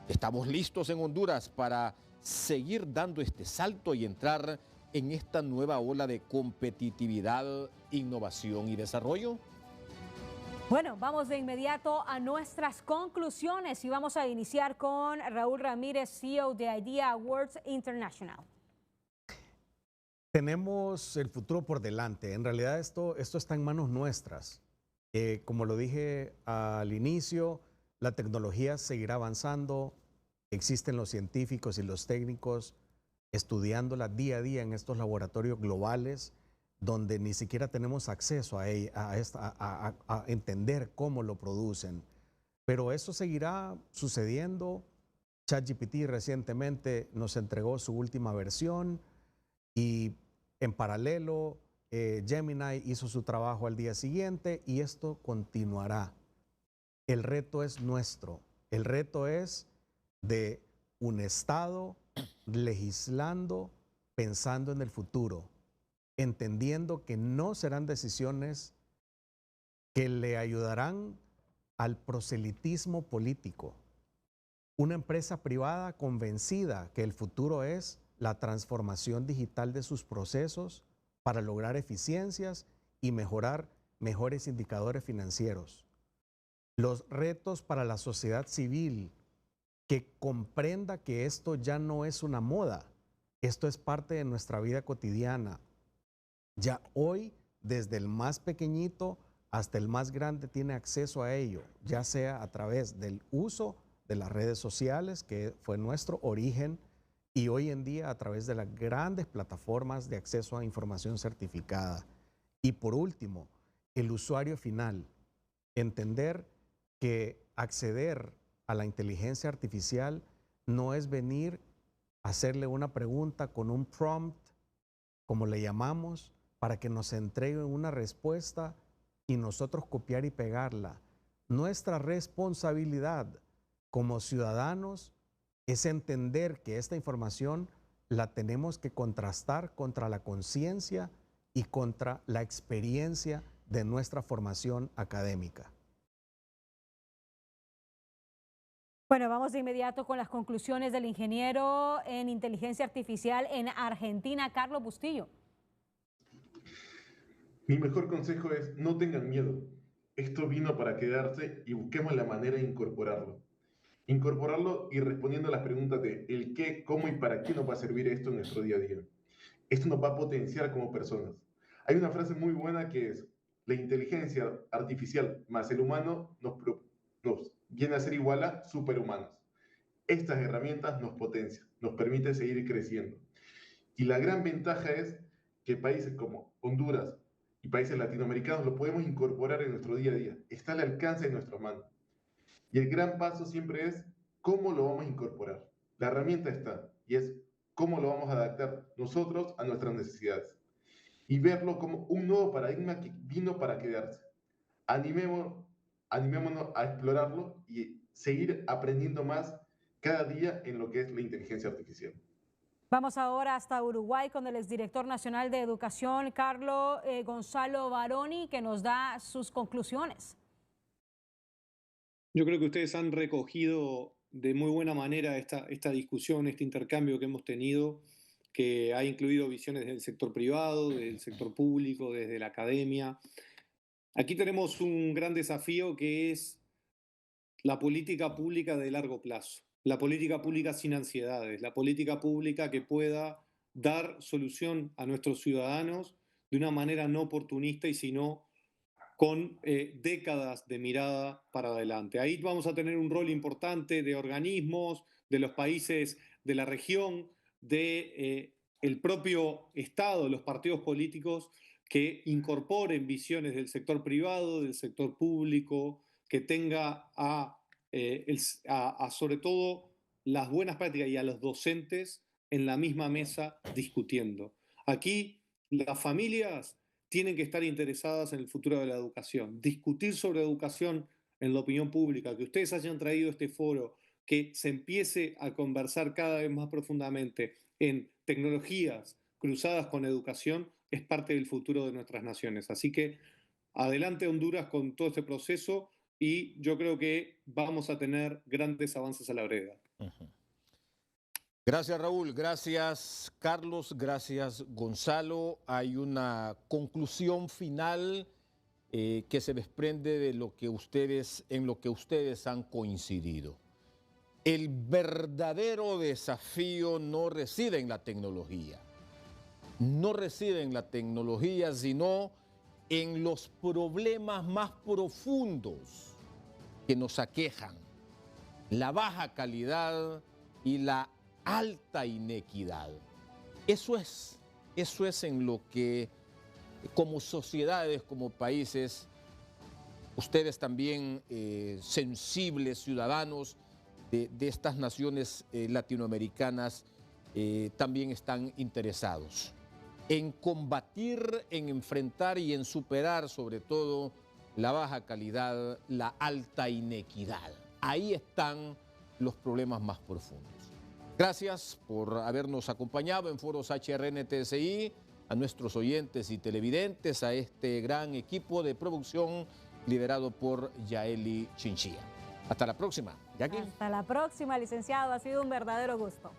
Estamos listos en Honduras para seguir dando este salto y entrar en esta nueva ola de competitividad, innovación y desarrollo. Bueno, vamos de inmediato a nuestras conclusiones y vamos a iniciar con Raúl Ramírez, CEO de IDEA Awards International. Tenemos el futuro por delante. En realidad esto está en manos nuestras. Como lo dije al inicio, la tecnología seguirá avanzando, existen los científicos y los técnicos estudiándola día a día en estos laboratorios globales donde ni siquiera tenemos acceso a entender cómo lo producen. Pero eso seguirá sucediendo. ChatGPT recientemente nos entregó su última versión y en paralelo Gemini hizo su trabajo al día siguiente y esto continuará. El reto es nuestro. El reto es de un Estado legislando, pensando en el futuro, entendiendo que no serán decisiones que le ayudarán al proselitismo político. Una empresa privada convencida que el futuro es la transformación digital de sus procesos para lograr eficiencias y mejorar mejores indicadores financieros. Los retos para la sociedad civil, que comprenda que esto ya no es una moda, esto es parte de nuestra vida cotidiana. Ya hoy, desde el más pequeñito hasta el más grande tiene acceso a ello, ya sea a través del uso de las redes sociales, que fue nuestro origen, y hoy en día a través de las grandes plataformas de acceso a información certificada. Y por último, el usuario final, entender que acceder a la inteligencia artificial no es venir a hacerle una pregunta con un prompt, como le llamamos, para que nos entregue una respuesta y nosotros copiar y pegarla. Nuestra responsabilidad como ciudadanos es entender que esta información la tenemos que contrastar contra la conciencia y contra la experiencia de nuestra formación académica. Bueno, vamos de inmediato con las conclusiones del ingeniero en inteligencia artificial en Argentina, Carlos Bustillo. Mi mejor consejo es no tengan miedo. Esto vino para quedarse y busquemos la manera de incorporarlo. Incorporarlo y respondiendo a las preguntas de el qué, cómo y para qué nos va a servir esto en nuestro día a día. Esto nos va a potenciar como personas. Hay una frase muy buena que es, la inteligencia artificial más el humano nos viene a ser igual a superhumanos. Estas herramientas nos potencian, nos permiten seguir creciendo. Y la gran ventaja es que países como Honduras y países latinoamericanos lo podemos incorporar en nuestro día a día. Está al alcance de nuestras manos. Y el gran paso siempre es cómo lo vamos a incorporar. La herramienta está y es cómo lo vamos a adaptar nosotros a nuestras necesidades. Y verlo como un nuevo paradigma que vino para quedarse. Animémonos a explorarlo y seguir aprendiendo más cada día en lo que es la inteligencia artificial. Vamos ahora hasta Uruguay con el exdirector nacional de Educación, Carlos Gonzalo Baroni, que nos da sus conclusiones. Yo creo que ustedes han recogido de muy buena manera esta discusión, este intercambio que hemos tenido, que ha incluido visiones del sector privado, del sector público, desde la academia. Aquí tenemos un gran desafío que es la política pública de largo plazo, la política pública sin ansiedades, la política pública que pueda dar solución a nuestros ciudadanos de una manera no oportunista y sino con décadas de mirada para adelante. Ahí vamos a tener un rol importante de organismos, de los países de la región, de el propio Estado, los partidos políticos que incorporen visiones del sector privado, del sector público, que tenga sobre todo las buenas prácticas y a los docentes en la misma mesa discutiendo. Aquí las familias tienen que estar interesadas en el futuro de la educación, discutir sobre educación en la opinión pública, que ustedes hayan traído este foro, que se empiece a conversar cada vez más profundamente en tecnologías cruzadas con educación, es parte del futuro de nuestras naciones. Así que adelante Honduras con todo este proceso y yo creo que vamos a tener grandes avances a la brevedad. Gracias, Raúl. Gracias, Carlos. Gracias, Gonzalo. Hay una conclusión final que se desprende de lo que en lo que ustedes han coincidido. El verdadero desafío no reside en la tecnología. No reside en la tecnología, sino en los problemas más profundos que nos aquejan. La baja calidad y la alta inequidad. Eso es en lo que como sociedades, como países, ustedes también sensibles ciudadanos de estas naciones latinoamericanas también están interesados en combatir, en enfrentar y en superar sobre todo la baja calidad, la alta inequidad. Ahí están los problemas más profundos. Gracias por habernos acompañado en Foros HRN-TSI, a nuestros oyentes y televidentes, a este gran equipo de producción liderado por Yaeli Chinchilla. Hasta la próxima, Jackie. Hasta la próxima, licenciado. Ha sido un verdadero gusto.